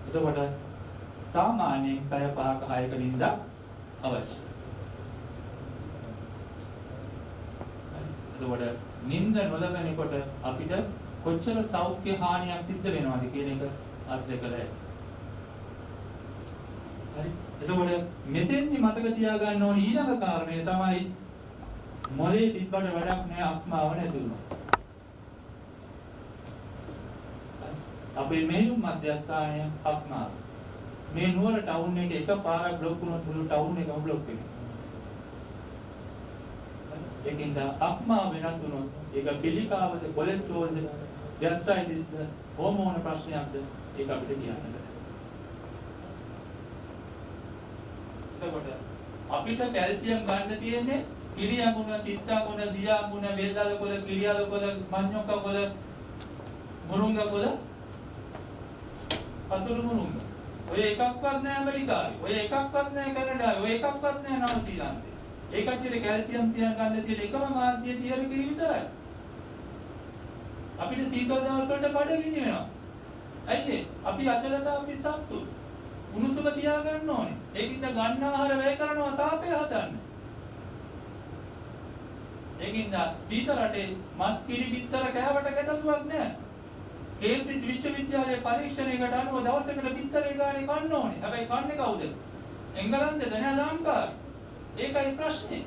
එතකොට සාමාන්‍යයෙන් පැය 5ක 6ක නිින්ද අවශ්‍යයි. එතකොට නිින්ද නොලබනකොට අපිට කොච්චර සෞඛ්‍ය හානියක් සිද්ධ වෙනවද කියන එක අත්දැකලා. හරි. එතකොට මෙතෙන්දි මතක තියාගන්න ඕනේ ඊළඟ කාරණය තමයි මොලේ තිබ්බට වැඩක් නෑ අක්මාව නැතුණා. අපේ මේනුම් මධ්‍යස්ථානය අක්මාව. මේ නුවර ටවුන් එකේ එකපාරක් බ්ලොක් වුණොත් මුළු ටවුන් එකම බ්ලොක් වෙනවා. ඒකින්ද අක්මාව වෙනස් වුණොත් ඒක පිළිකාවද කොලෙස්ටරෝල්ද ગેස්ට්‍රයිටිස්ද හෝමෝන ප්‍රශ්නයක්ද ඒක අපිට කියන්න බෑ. එතකොට අපිට කැල්සියම් ගන්න තියෙන්නේ කිරියාගුණ, තිත්තාගුණ, දියාගුණ, වේල්දාලකොළ, කිරියාලකොළ, මඤ්ඤොක්කකොළ, මුරුංගකොළ, පතුරු මුරුංග. ඔය එකක්වත් නෑ ඇමරිකාවේ. ඔය එකක්වත් නෑ කැනඩාවේ. ඔය එකක්වත් නෑ නවසීලන්තේ. ඒකට කැල්සියම් තියන ගන්න තියෙන එකම මාධ්‍ය තියර කිරි විතරයි. අපිට සීතල දවස් වලට බඩගිනි වෙනවා. ඇයි අපි අචලතා අපි සත්තු. උණුසුම තියාගන්න ඕනේ. ඒකින්ද ගන්න ආහාර වැය කරනවා තාපය හදන්න. ඒකින්ද සීතල රටේ මස් කිරි පිටතර කෑවට ගැටලුවක් නෑ. කේම්බ්‍රිජ් විශ්වවිද්‍යාලයේ පරීක්ෂණයකට අනුව දවසකට පිටතරේ ගානේ කන්න ඕනේ. හැබැයි කන්නේ කවුද? එංගලන්තේ නෑ ලංකාවේ. ඒකයි ප්‍රශ්නේ.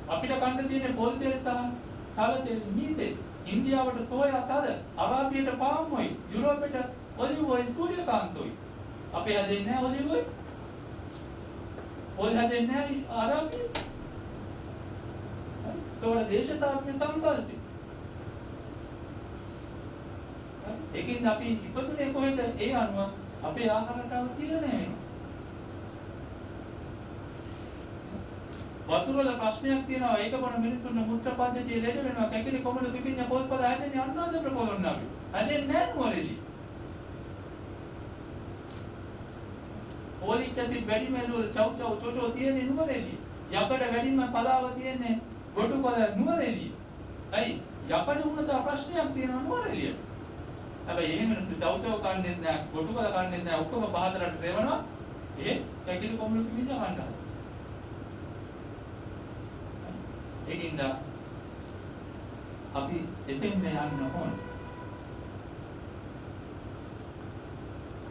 අපිට කන්න තියෙන පොල් තෙල් සහ කල තෙල් නීතේ. ඉන්දියාවට සෝයා තද, අරාබියට පාම් ඔයිල්, යුරෝපයට ඔලිව් ඔයිල්, සූර්යකාන්ත ඔයිල්. අපේ හැදෙන්නේ නැහැ ඔලිව් ඔයිල්. ඔයිල් හැදෙන්නේ නැහැ අරාබියේ. ඒතකොට දේශසාත්‍ය සංකල්පය. ඒකින් අපි ඉපදුනේ කොහෙද? ඒ අනුව අපේ ආහාර රටාව තීරණය වෙනවා. වතුර වල ප්‍රශ්නයක් තියෙනවා. ඒක මොන මිනිස්සුන්ට මුත්‍ර පද්ධතිය ලෙඩ වෙනවා. කැකිලි කොමඩ පිපිඤ්ඤ පොල්පල හැදෙන්නේ අනුරාධ ප්‍රකෝලන අපි. හැදෙන්නේ නැහැ නුවරදී. ෆෝලික් ඇසිඩ් වැඩිම එළවලු චොචෝ තියෙන්නේ නුවරඑළිය. යකඩ වැඩිම පලාව තියෙන්නේ ගොටුකොළ නුවරඑළිය. ඇයි? යකඩ වුණත් ප්‍රශ්නයක් තියෙනවා නුවරඑළියට. හැබැයි එහෙම මිනිස්සු චොචෝ කන්නේ නැහැ, ගොටුකොළ කන්නේ නැහැ, ඔක්කොම පහතරට රෙවනවා. ඒ කැකිලි කොම්ලු කිවිද කන්නවා. ඒකින්ද අපි එතෙන් යන්න ඕන.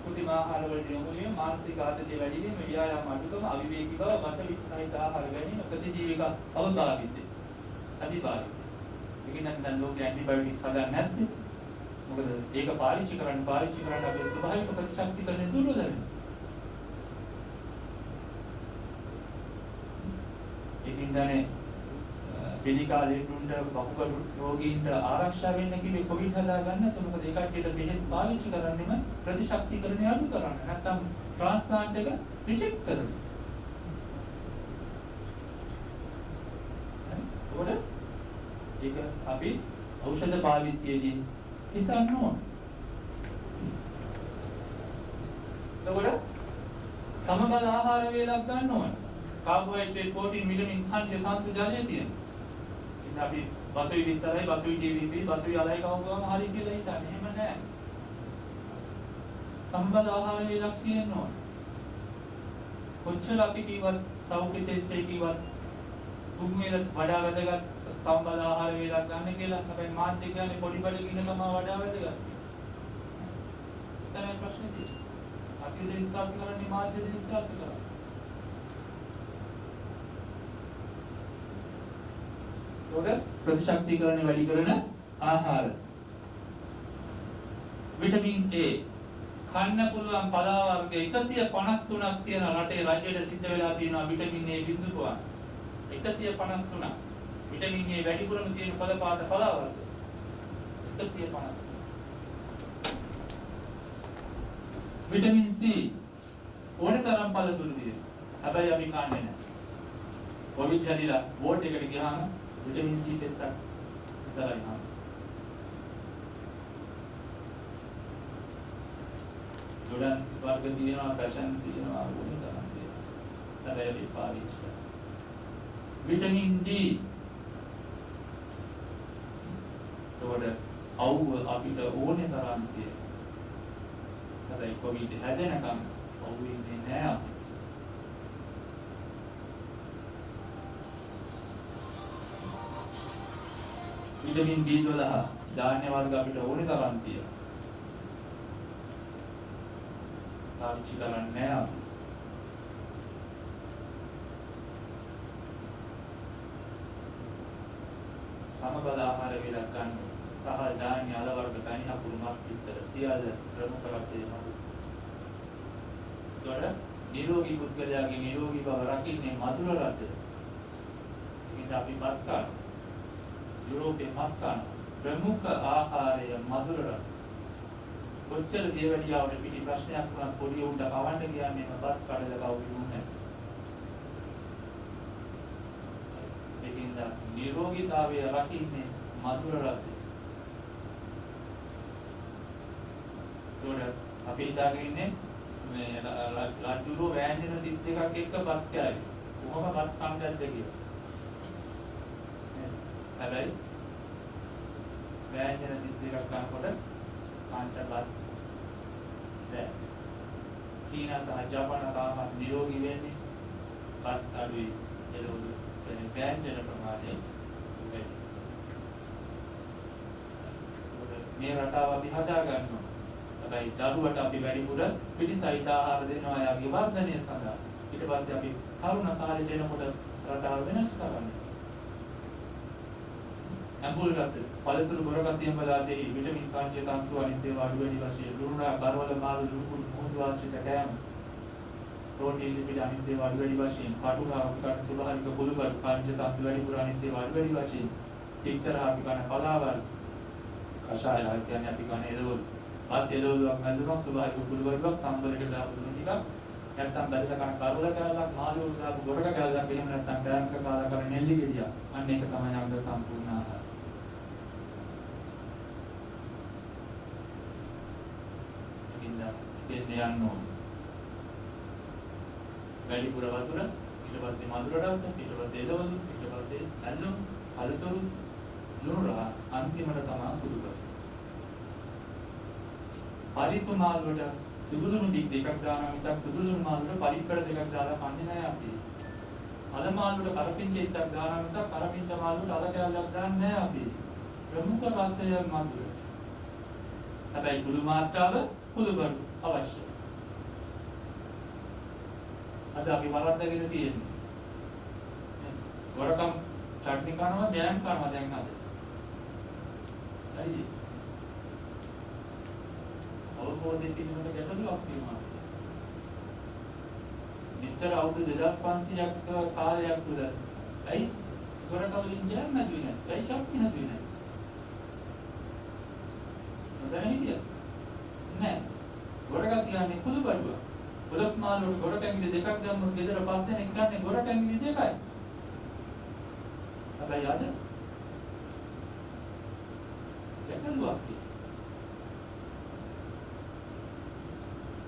කුටි ආහාර වලට යොමු වීම, මානසික ආතතිය වැඩි වීම, ව්‍යායාම අඩුකම, අවිවේකී බව, වස විසහිත ආහාර ගැනීම, ප්‍රතිජීවක අවබෝධිතය. අධිපාරිතය. ඒකින්ද දැන් ලෝකේ ඇන්ටිබයොටික්ස් හදන්නේ නැද්ද? මොකද ඒක පාවිච්චි කරන්න අපේ ස්වභාවික ප්‍රතිශක්තිකරණය දුර්වල වෙනවා. ඒකින්දනේ පිළිකා ලෙඩුන්ට කකුකඩු රෝගීන්ට ආරක්ෂා වෙන්න කිව්වේ කොවිඩ් හදාගන්න. මොකද ඒ කට්ටියට බෙහෙත් පාවිච්චි කරන්නේම ප්‍රතිශක්තිකරණය අඩු කරන්න. නැත්තම් ට්‍රාන්ස්ප්ලාන්ට් එක රිජෙක්ට් කරනවා. හරි? ඒක අපි ඖෂධ පාවිච්චියේදී හිතන්න ඕන. එතකොට සමබල ආහාර වේලක් ගන්න ඕන. කාබෝහයිඩ්‍රේට්, ප්‍රෝටීන්, විටමින්, khනිජ, සත්තු, ජලය තියෙනවා. ඉතින් අපි බතුයි විතරයි, බතුයි ඩීවීපී, බතුයි අලයි කවුරුවම හරි කියලා හිතන්නේ. එහෙම නැහැ. සමබල ආහාර වේලක් තියෙන්න ඕන. කොච්චර අපි කිව්වත් සෞඛ්‍ය ශාස්ත්‍රයේ කිව්වත් තුන් වේල වඩා වැදගත් සමබල ආහාර වේලක් ගන්න කියලා. හැබැයි මාත් කියන්නේ පොඩි බඩ කින තමයි වඩා වැදගත්. තමයි ප්‍රශ්නේ තියෙන්නේ. අපි විශ්වාස කරන්නේ මාත් විශ්වාස කරන්නේ. ප්‍රතිශක්තිකරණය වැඩි කරන ආහාර. විටමින් A කන්න පුළුවන් පලා වර්ග 153ක් තියෙන රටේ රජයට සිද්ධ වෙලා තියෙනවා විටමින් A බිඳුතුවක්. 153ක්. විටමින් A වැඩිපුරම තියෙන පළ පාට පලා වර්ග 153. විටමින් C ඕනතරම් පළ තුරු තියෙනවා. හැබැයි අපි කන්නේ නැහැ. කොවිඩ් හැදිලා වෝට් එකට ගියාම විටමින් C දෙකක් විතරයි නා. ජොඩන් වර්ග තියෙනවා, පැෂන් තියෙනවා, ඕනේ තරම් තියෙනවා. තරයලි පාවිච්චි කරනවා. විටමින් D තෝඩ අවුව අපිට ඕනේ තරම් තියෙනවා. හැබැයි කොවිඩ් හැදෙනකම් අවුව ඉන්නේ නැහැ. විටමින් B12 ධාන්‍ය වර්ග අපිට ඕනේ තරම් තියෙනවා. පාවිච්චි කරන්නේ නැහැ අපි. සමබල ආහාර වේලක් ගන්න සහ ධාන්‍ය අල වර්ග කණි අකුරු මස් පිටතර සියල්ල ප්‍රමුඛ වශයෙන් මදු. ඒතොර නිරෝගී පුද්ගලයාගේ නිරෝගී බව රකින්නේ මధుර රසය. ඉතින් අපි බත් කන යුරෝපයේ මස් කන ප්‍රමුඛ ආහාරය මధుර රස. කොච්චර දේවලියාවට පිටි ප්‍රශ්නයක් වුණත් පොඩි උන්ට කවන්න කියන්නේ බත් කඩලා කවුරුන්නේ. ඒකින්ද නිරෝගීතාවය රකින්නේ මధుර රසය. ඒතොර අපි හිතාගෙන ඉන්නේ මේ ලජ්ජුරෝ වෑංජන 32ක් එක්ක බත් කෑවි. කොහොම බත් කන්නද කියලා. හැබැයි වෑංජන 32ක් ගන්නකොට කාන්ට බත් දැන් චීන සහ ජපාන තාමත් නිරෝගී වෙන්නේ බත් අඩුයි එළවලු වෑංජන ප්‍රමාණය වැඩි. මේ රටාව අපි හදා ගන්නවා. හැබැයි දරුවට අපි වැඩිපුර පිටිසහිත ආහාර දෙනවා යාගේ වර්ධනය සඳහා. ඊට පස්සේ අපි තරුණ කාලේ දෙනකොට රටාව වෙනස් කරනවා. ඇඹුල් රස, පළතුරු බොරකසියම් වල ආදී විටමින් කාංජ තන්තු අනිත් ඒවා අඩු වැඩි වශයෙන් දුරුණා බරවල මාළු ලුකුඩු මුහුදු ආශ්‍රිත කෑම. ප්‍රෝටීන් ලිපිඩ අනිත් ඒවා අඩු වැඩි වශයෙන් කටුනා අපිට ස්වභාවික පොළුබරු කාංජ තන්තු වැඩිපුර අනිත් ඒවා අඩු වැඩි වශයෙන් පිටතර අපි කන පලාවල් කෂාය කියන්නේ අපි කන එළවලු. වත් එළවලුක් මැදුනොත් ස්වභාවික පොළුබරුවක් සම්බරයකට දාපු දුන්න ටිකක් නැත්තම් බැලලා කන කරවල කාලක් මාළු දාපු ගොරක කාලක් එහෙම නැත්තම් ටැංක කාලා කරන නෙල්ලි ගෙඩිය. අන්න ඒක තමයි අංග සම්පූර්ණ ආහාර. යන්න ඕන. වැඩිපුර වතුර, ඊට පස්සේ මధుර රස, ඊට පස්සේ එළවලු, ඊට පස්සේ ඇල්ලුම්, කලතුරු, ලුණු රහ අන්තිමට තමයි කුඩු කරන්නේ. පරිප්පු මාළු වලට සුදුලුණු ටික දෙකක් දානවා මිසක් සුදුලුණු මාළු වල පරිප්පඩ දෙකක් දාලා කන්නේ නැහැ අපි. අල මාළු වල කරපිංච එකක් දානවා මිසක් කරපිංච මාළු වල අල කැලක් දාන්නේ නැහැ අපි. ප්‍රමුඛ රසය මధుර. හැබැයි සුළු මාත්‍රාව කුළුබඩු අවශ්‍යයි. අද අපි වරද්දගෙන තියෙන්නේ. ගොරකම් චට්නි කරනවා ජෑම් කරනවා දැන් අද. හරි. අවබෝධයෙන් පිළිබඳ ගැටලුවක් තියෙනවා. මෙච්චර අවුරුදු 2500ක් කාලයක් තුළ ඇයි ගොරකම් වලින් ජෑම් නැතුවේ නැහැ. ඇයි චට්නි නැතුවේ නැහැ. දැනෙන්නේ නැහැ. ගොරකම් කියන්නේ කුළුබඩුව. පොළොස් මාළු වල ගොරකැඟිලි දෙකක් දැම්මොත් ගෙදර 5 දෙනෙක් ගන්න ගොරකැඟිලි දෙකයි. හැබැයි අද ගැටලුවක් තියෙනවා.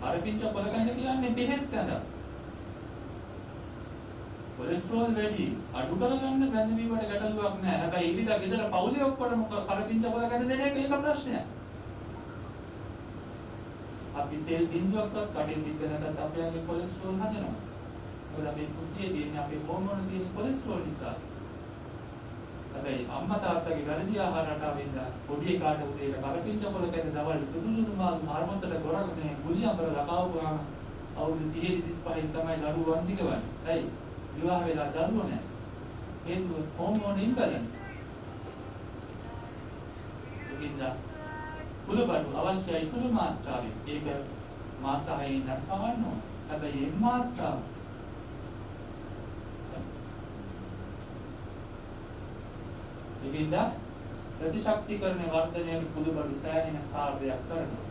අරපිංච කොලකැඟිලි කියන්නේ බෙහෙත් කඳ. කොලෙස්ටරෝල් වැඩි අඩු කරගන්න බැඳවීම වල ගැටලුවක් නැහැ. හැබැයි ඉතින් ගෙදර පවුලේ ඔක්කොටම අරපිංච කොලකැඟිලි දෙන එක ඒක ප්‍රශ්නයක්. අපි තෙල් බින්දුවක්වත් කඩෙන් දිගනකට අපේ කොලෙස්ටරෝල් හදනවා. මොකද අපි කුටියේ තියෙන අපේ හෝමෝන තියෙන කොලෙස්ටරෝල් නිසා. හැබැයි අම්මා තාත්තගේ වැරදි ආහාර රටාවෙන්ද පොඩි එකාට උදේට කරපිංච කොලකෙන් දවල් සුදුලුණු මාළු හාර්මොන්තට ගොරන්නේ ගුලියම්බර ලකාවුවාම අවුරුදු 30 35 තමයි දරුවෝ වන්දිකවන්නේ. ඇයි? විවාහ වෙලා දරුවෝ නැහැ. හේතුව හෝමෝන ඉම්බැලන්ස්. ඒකින්ද කුළුබඩු අවශ්‍යයි සුළු මාත්‍රාවෙන්. ඒක මාස 6න් දක්වන්න ඕන. හැබැයි මේ මාත්‍රාව ඒකින්ද ප්‍රතිශක්තිකරණ වර්ධනයේ කුළුබඩු සෑහෙන කාර්යයක් කරනවා.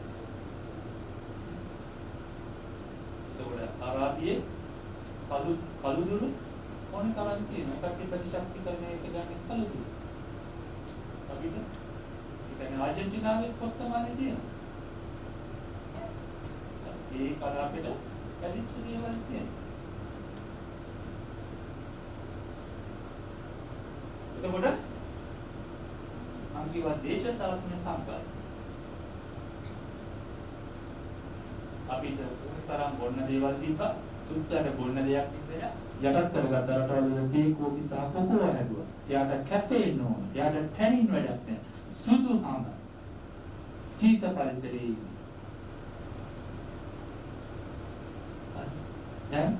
එතකොට ආරාධියේ කළුදුරු ඕන තරම් තියෙනවා. ඒකට ප්‍රතිශක්තිකරණය එක ගන්න කළුදුරු. අපිට කියන්නේ ආජන්ටිනාවේ කොත්තමානේ තියෙනවා. ඒ කලාපෙට කැලිච්ච දේවල් තියෙනවා. එතකොට අංගිව දේශසාත්මක සංකල්ප අපිට තරම් බොන්න දේවල් තිබ්බා සුත්තර බොන්න දෙයක් ඉඳලා යටත් කරගත්ත රටවල තේ කෝපි සහ කොකෝ හැදුවා. එයාට කැෆේන් ඕන. එයාට ටැනින් වැඩක් නැහැ. සුදු හාම සීත පරිසරයේ දැන්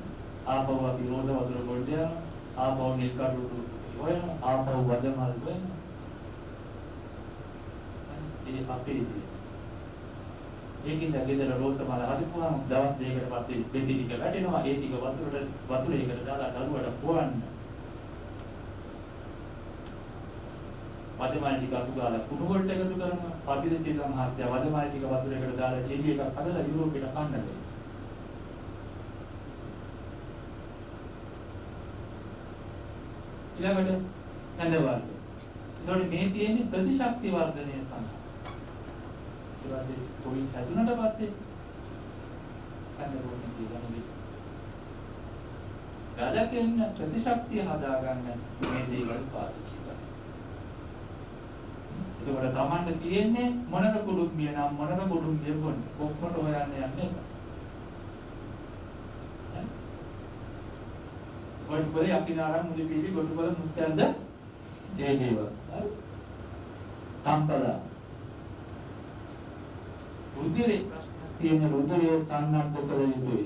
ආපහු අපි රෝස වතුර බොන්න යනවා. ආපහු නිල් කඩුළු හොයනවා. ආපහු වදමල් හොයනවා. ඒ අපේ දේ. ඒකින්ද ගෙදර රෝස මල හදපුවාම දවස් දෙකකට පස්සේ පෙති ටික වැටෙනවා. ඒ ටික වතුරේකට දාලා දරුවට පුවන්න. වදමල් ටික අතු ගාලා කුණු වලට එකතු කරනවා. පබිද සීතල මහත්තයා වදමල් ටික වතුරේකට දාලා ජෙලි එකක් හදලා යුරෝපෙට කන්නද. ඊළඟට නැඳවල. ඒතකොට මේ තියෙන්නේ ප්‍රතිශක්ති වර්ධනය සඳහා. ඊට පස්සේ කොවිඩ් හැදුනට පස්සේ කන්නරෝගින් කියනදී රාජකෙන් ප්‍රතිශක්තිය හදාගන්න මේ දේවල් පාවිච්චි කරනවා. ඒකට තමන්ට තියෙන්නේ මොනර කුඩුම්බිය නම් මොනර කුඩුම්බිය බොන්න. කොක්කට හොයන්න යන්නේ. කොයි අපි නාරම් මුලි පිළි ගොටුබල මුස්සන්ද ඒ දේවල්. හරි. තම්පලා රුධිරේ තියෙන රුධිරය සන්නද්ධ කළ යුතුයි.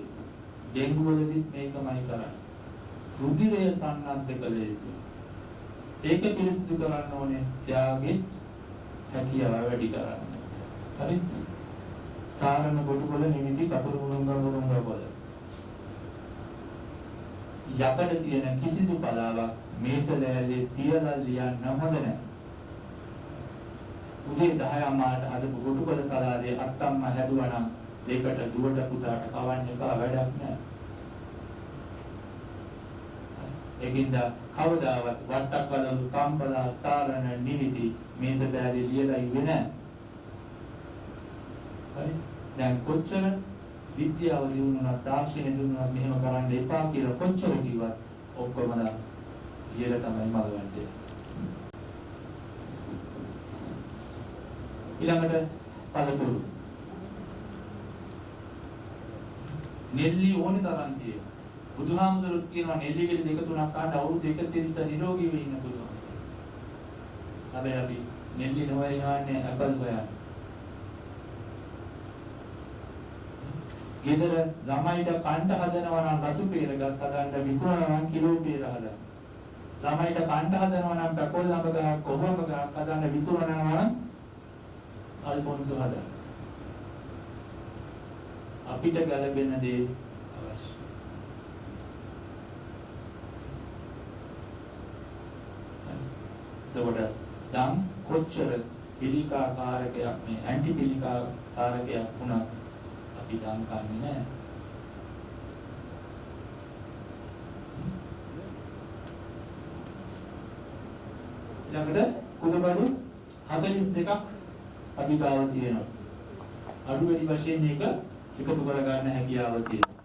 ඩෙන්ගු වලදී මේකමයි කරන්නේ. රුධිරය සන්නද්ධ කළ යුතුයි. ඒක පිරිසිදු කරන්න ඕනේ ත්‍යාගේ හැකියාව වැඩි කරන්න. හරි. සාරණ කොටුකොළ නිමිති කපුරු මුලංග වල. යකඩ තියෙන කිසිදු පලාවක් මේස ලෑල්ලේ තියලා ලියන්න හොඳ නැහැ. උදේ 10 මාට හදපු කොටුකොළ සලාදේ අත්තම්ම හැදුවා නම් ඒකට දුවට පුතාට කවන්න එපා වැඩක් නැහැ. ඒකින්ද කවදාවත් වට්ටක් වලු කම්පලා සාරණ නිමිති මේස ලෑල්ලේ ලියලා ඉන්නේ නැහැ. හරි. දැන් කොච්චර විද්‍යාව දිනුනොත් තාක්ෂණය දිනුනොත් මෙහෙම කරන්න එපා කියලා කොච්චර කිව්වත් ඔක්කොම ඉහළ තමයි මල්වන්නේ. ඊළඟට පළතුරු. නෙල්ලි ඕනේ තරම් තියෙනවා. බුදුහාමුදුරුවෝ කියනවා නෙල්ලි ගෙඩි දෙක තුනක් කාට අවුරුදු 120 නිරෝගීව ඉන්න පුළුවන්. හැබැයි අපි නෙල්ලි නොවැයන්නේ ඇපල් හොයන්නේ. ගෙදර ළමයිට කණ්ඩ හදනවා නම් රතු පෙර ගස් හදන්න විකුණනවා නම් කිලෝ පෙර හදන්න. ළමයිට කණ්ඩ හදනවා නම් පැපොල් ළඹ ගහක් කොහොම ගහක් හදන්න විකුණනවා නම් අල්ෆොන්සෝ හදන්න. අපිට ගැළපෙන දේ අවශ්‍යයි. එතකොට දැන් කොච්චර පිළිකා කාරකයක් මේ ඇන්ටි පිළිකා කාරකයක් වුණා අපි දැන් කන්නේ නැහැ. ඊළඟට කුඩබඩු 42ක් අපි ගාව තියෙනවා. අඩු වැඩි වශයෙන් එක එකතු කර ගන්න හැකියාව තියෙනවා.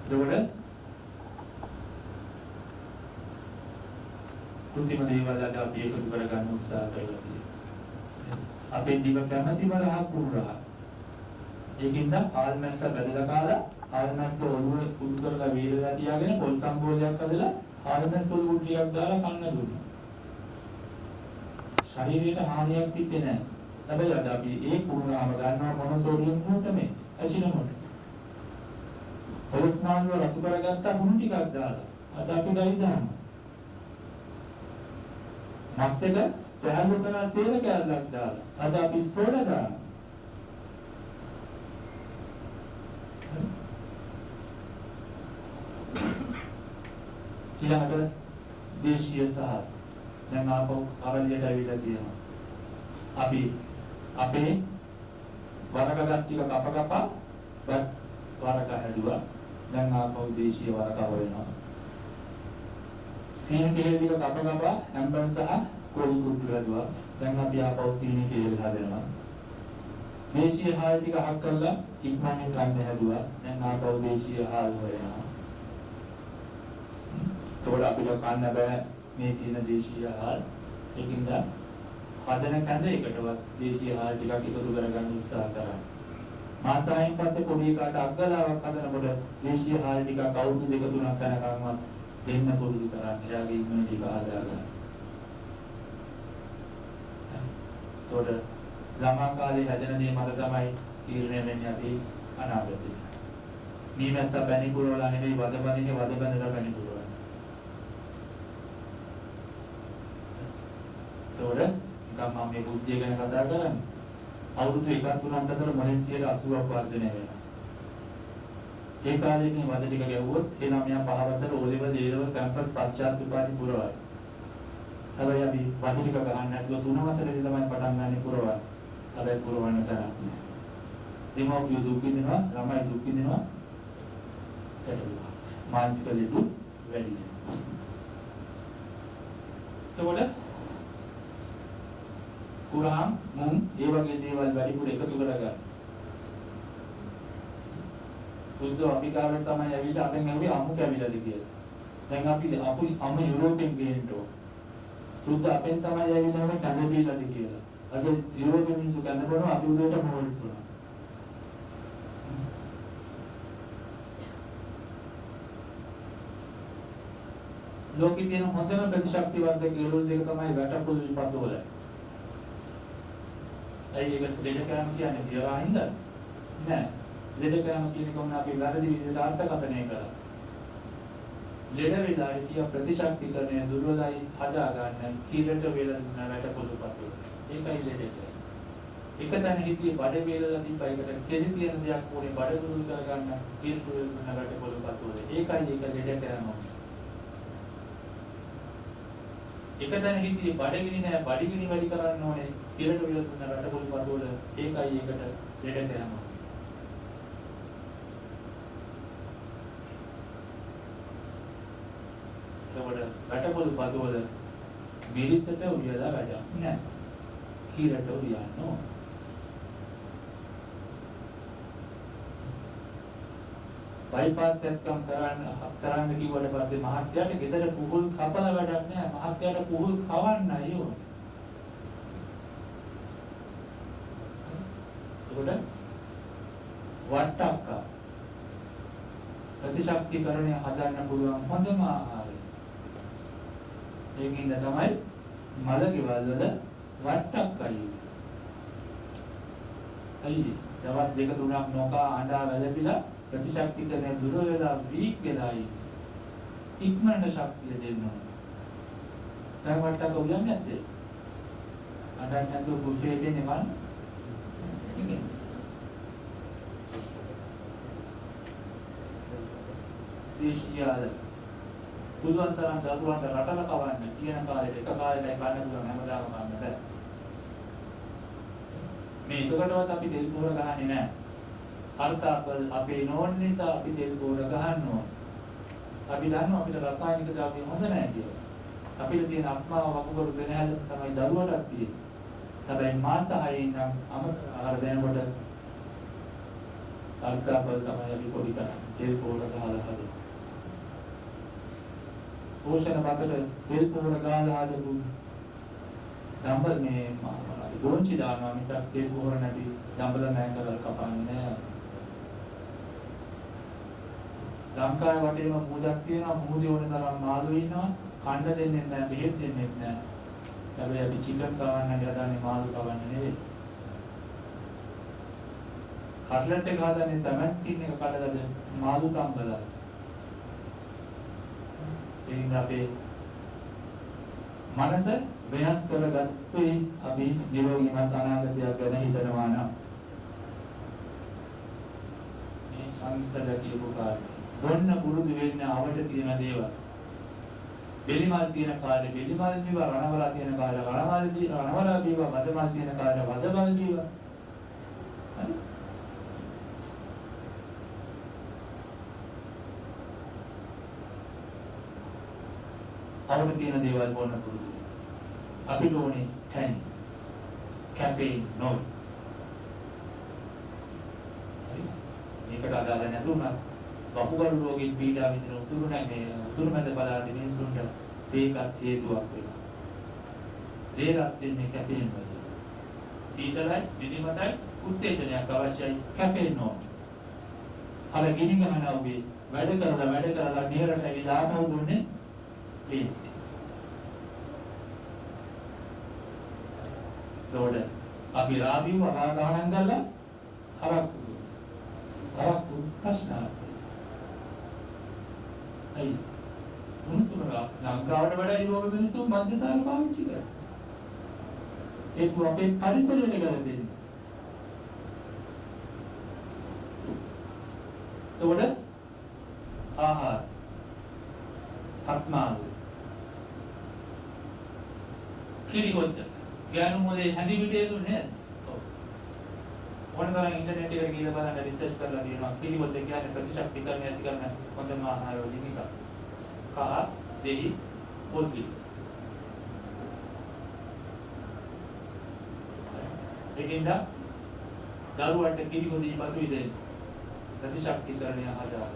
එතකොට කෘත්‍රිම දේවල් අද අපි එකතු කර ගන්න උත්සාහ කරලා තියෙනවා. අපේ දිව කැමැතිම රහ පුරා. ඒකින්ද ආල්මැස්ස බැදලා කාලා ආල්මැස්ස ඔළුව කුඩු කරලා වීරලා තියාගෙන පොල් සම්බෝලයක් හදලා ආල්මැස්ස ඔළුව ටිකක් දාලා කන්න දුන්නා. ශරීරයට හානියක් තිබෙන්නේ නැහැ. හැබැයි අද අපි ඒ කුරුණාම ගන්නවා මොනෝසෝඩියම් ග්ලූටමේ ඇචිනමොට. පොලිස්මාන්ව රතු කරගත්ත හුණු ටිකක් දාලා අද අපි ගයි දානවා. මස් එක සහැල්ලු කරලා සේල කැල්ලක් දාලා අද අපි සෝඩා දානවා. ඊළඟට දේශීය සහ දැන් ආපහු අවලියට ඇවිල්ලා තියෙනවා. අපි අපේ වරක ගස් ටික කප වරක හැදුවා. දැන් ආපහු දේශීය වරක හොයනවා. සීනි කෙහෙල් ටික කප ඇම්බන් සහ කොළි කුට්ටු හැදුවා. දැන් අපි ආපහු සීනි කෙහෙල් හදනවා. දේශීය හාල් ටික හක් කරලා ඉක්මනින් ගන්න හැදුවා. දැන් ආපහු දේශීය හාල් හොයනවා. ඒකට අපිට කන්න බෑ මේ තියෙන දේශීය හාල්. ඒකින්ද හදන කඳ එකටවත් දේශීය හාල් ටිකක් එකතු කරගන්න උත්සාහ කරා. මාසයෙන් පස්සේ පොඩි කාට අග්ගලාවක් හදනකොට දේශීය හාල් ටිකක් අවුරුදු 2-3ක් යනකම්වත් දෙන්න පුරුදු කරන්න. එයාගේ ඉක්මනට ඒක හදාගන්න. ඒකට ළමා කාලේ හැදෙන දේ මත තමයි තීරණය වෙන්නේ අපි අනාගතේ. මේ මැස්ස බැනි පුරවලා නෙවෙයි වද බැනලා බැනි පුරවලා. ඒකට මම මේ බුද්ධිය ගැන කතා කරන්නේ. අවුරුදු 1-3ක් අතර මොලෙන් 80ක් වර්ධනය වෙනවා. ඒ කාලේදී වද ටික ගැව්වොත් ඒ ළමයා 5 වසර ඕලෙවල් දේරවල් කැම්පස් පශ්චාත් විපාටි පුරවයි. හැබැයි අපි වද ටික ගහන්න නැතුව 3 වසරේදී තමයි පටන් ගන්න පුරවන්නේ. හැබැයි පුරවන්න තරක් නෑ. දෙමව්පියෝ දුක් විඳිනවා, ළමයි දුක් විඳිනවා. මානසික ලෙඩ වැඩි වෙනවා. එතකොට කුරාම් මුම් ඒ වගේ දේවල් වැඩිපුර එකතු කරගන්න. සුද්ධ අපි කාලේ තමයි ඇවිල්ලා අතෙන් ඇවිල්ලා අමු කැවිලාද කියලා. දැන් අපි අමු යුරෝපෙන් ගේන්න ඕන. සුද්ධ අපෙන් තමයි ඇවිල්ලා මේ කඳ බීලාද කියලා. අද යුරෝපෙන් මිනිස්සු කන්න බොනවා අපි උදේට මොහොල් කරනවා. ලෝකෙ තියෙන හොඳම ප්‍රතිශක්තිවර්ධක ඒවල් දෙක තමයි වැටපොල් විපතවල. ඇයි ඒක දෙඩ කරාම කියන්නේ දියවාහින්ද? නෑ. දෙඩ කරාම කියන්නේ කොහොමද අපි වැරදි විදිහට අර්ථකථනය කරා. දෙඩ වෙලා ඉතිය ප්‍රතිශක්තිකරණය දුර්වලයි හදා ගන්න කීරට වේලන වැටපොල් විපතවල. ඒකයි දෙඩ කියන්නේ. එක තැන හිටියේ බඩ වේලලා තිබ්බයිකට කෙලි තියෙන දෙයක් ඕනේ බඩ දුරු කර ගන්න කීරට වේලන වැටපොල් විපතවල. ඒකයි ඒක දෙඩ කරනවා. එක තැන හිටියේ බඩගිනි නෑ බඩගිනි වැඩි කරන්න ඕනේ කිරට විල තුන රටපොල් පතවල ඒකයි ඒකට දෙඩ කරනවා. ඒකට රටපොල් පතවල මිරිසට උයලා වැඩක් නෑ. කිරට උයන්න ඕන. බයිපාස් එකක්ම කරන්න කිව්වට පස්සේ මහත්යාට ගෙදර කුහුල් කපලා වැඩක් නෑ. මහත්යාට කුහුල් කවන්නයි ඕනේ. ඒකට වට්ටක්ක ප්‍රතිශක්තිකරණය හදන්න පුළුවන් හොඳම ආහාරය. ඒකින්ද තමයි මලකෙවල් වල වට්ටක්කයි. අයියේ දවස් දෙක තුනක් නොකා අඬා වැළපිලා ප්‍රතිශක්තිකරණය දුර වෙලා වීක් වෙලායි ඉක්මනට ශක්තිය දෙන්න ඕන. දැන් වට්ටක්ක උයන්නේ නැත්තේ. අඬන්නේ නැතුව කුෂේ දෙන්නේ මම. දේශීයාද බුදුන් තරම් දරුවන්ට රටල කවන්න කියන කාලෙට එක කාලෙටයි කන්න පුළුවන් හැමදාම කන්න බෑ. මේ එකකටවත් අපි තෙල් පොර ගහන්නේ නැහැ. අර්ථාපල් අපේ නෝන් නිසා අපි තෙල් පොර ගහනවා. අපි දන්නවා අපිට රසායනික ද්‍රව්‍ය හොඳ නැහැ කියලා. අපිට තියෙන අස්මාව වකුගඩු වෙන හැද තමයි දරුවටත් තියෙන්නේ. හැබැයි මාස 6 ඉඳන් ආහාර දෙනකොට අර්ථාපල් තමයි අපි පොඩි කරන්නේ. තෙල් පොර ගහලා හදන්නේ. පෝෂණ බතල තෙල් පොර ගාලා හදපු දම්බල් මේ ගොන්චි දානවා මිසක් තෙල් පොර නැති දම්බල නැහැ කරලා කපන්නේ නැහැ. ලංකාවේ වටේම මූදක් තියෙනවා. මූදේ ඕන තරම් මාළු ඉන්නවා. කන්න දෙන්නේ නැහැ, බෙහෙත් දෙන්නේ නැහැ. හැබැයි අපි චිකන් කවන්න හදන්නේ මාළු කවන්න නෙවෙයි. කට්ලට් එක හදන්නේ සමන් ටින් එක කඩලාද මාළු තම්බලා. එයින් අපේ මනස වෙනස් කරගත්තේ අපි නිරෝගීමත් අනාගතයක් ගැන හිතනවා නම් මේ සංසද කියපු කාර්යය ගොන්න පුරුදු වෙන්න අවශ්‍ය තියෙන දේවල්. බෙලිමල් තියෙන කාර්ය බෙලිමල් දීවා, රණවලා තියෙන කාර්ය රණවල් දීවා, රණවලා දීවා, වදමල් තියෙන කාර්ය වදමල් දීවා. හරි? අවුල තියෙන දේවල් ගොන්න පුරුදු. අපිට ඕනේ ටැන් කැෆේන් නෝ. හරි? මේකට අදාළ නැතුණා වකුගඩු රෝගීන් පීඩා විඳින උතුරු මැද පළාතේ මිනිසුන්ට ඒකත් හේතුවක් වෙනවා. දේරත් දෙන්නේ කැපෙන වල. සීතලයි, නිදිමතයි, උත්තේජනයක් අවශ්‍යයි කැපෙන්න ඕන. අර ගිනි ගහන ඔබේ වැඩ කරලා නිරට ඇවිල්ලා ආපහු දුන්නේ ඒත්. ඒතකොට අපි රාබිව ආගාහන ගාලා අරක්කු ප්‍රශ්න අයි මුසුමලා ලංකාවට වඩා යුව මිනිස්සු මධ්‍යසාර පාවිච්චි කරා. ඒක අපේ පරිසරයට ගැලපෙන්නේ. එතකොට ආහාර ආත්මාව කිරිකොත් ගෑනු මොලේ හැදි පිටේ දුන්නේ ඕනතරම් ඉන්ටර්නෙට් එකට ගිහලා බලන්න රිසර්ච් කරලා තියෙනවා. කිරිකොත් කියන්නේ ප්‍රතිශක්තිකරණය ඇති කරන හොඳම ආහාර වලින් එකක්. කහ, දෙහි, පොල්පි. ඒකෙන්ද දරුවන්ට කිරිකොත් ඉපතුයි දෙන්නේ. ප්‍රතිශක්තිකරණය හදා.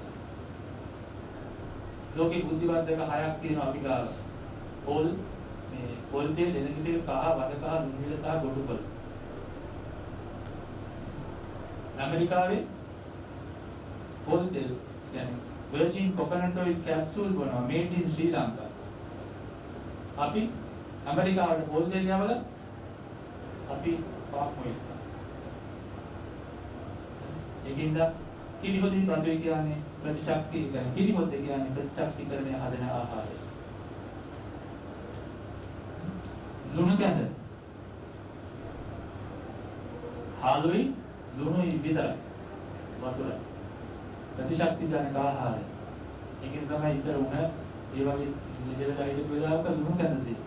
ලෝකේ බුද්ධිවත් එක 6ක් තියෙනවා අපි ගාව. පොල් මේ පොල් දෙල් එළකිරි කහ වද කහ දුම්නිල සහ ගොඩුපොල්. ඇමරිකාවේ පොල් දෙල් කියන්නේ virgin coconut oil capsule බනවා made in Sri Lanka. අපි ඇමරිකාවට පොල් දෙල් යවලා අපි පාප් මොයි. ඒකින්ද කිරිහොදි බඳුයි කියන්නේ ප්‍රතිශක්ති කියන්නේ කිරිහොද්ද කියන්නේ ප්‍රතිශක්තිකරණය හදන ආහාරය. ලුණු කැඳ හාලුයි ලුණුයි විතරයි වතුරයි ප්‍රතිශක්ති ජනක ආහාරය. ඒකෙන් තමයි ඉස්සර උණ ඒ වගේ නිදෙලලා හිටපු වෙලාවක ලුණු කැඳ දෙන්නේ.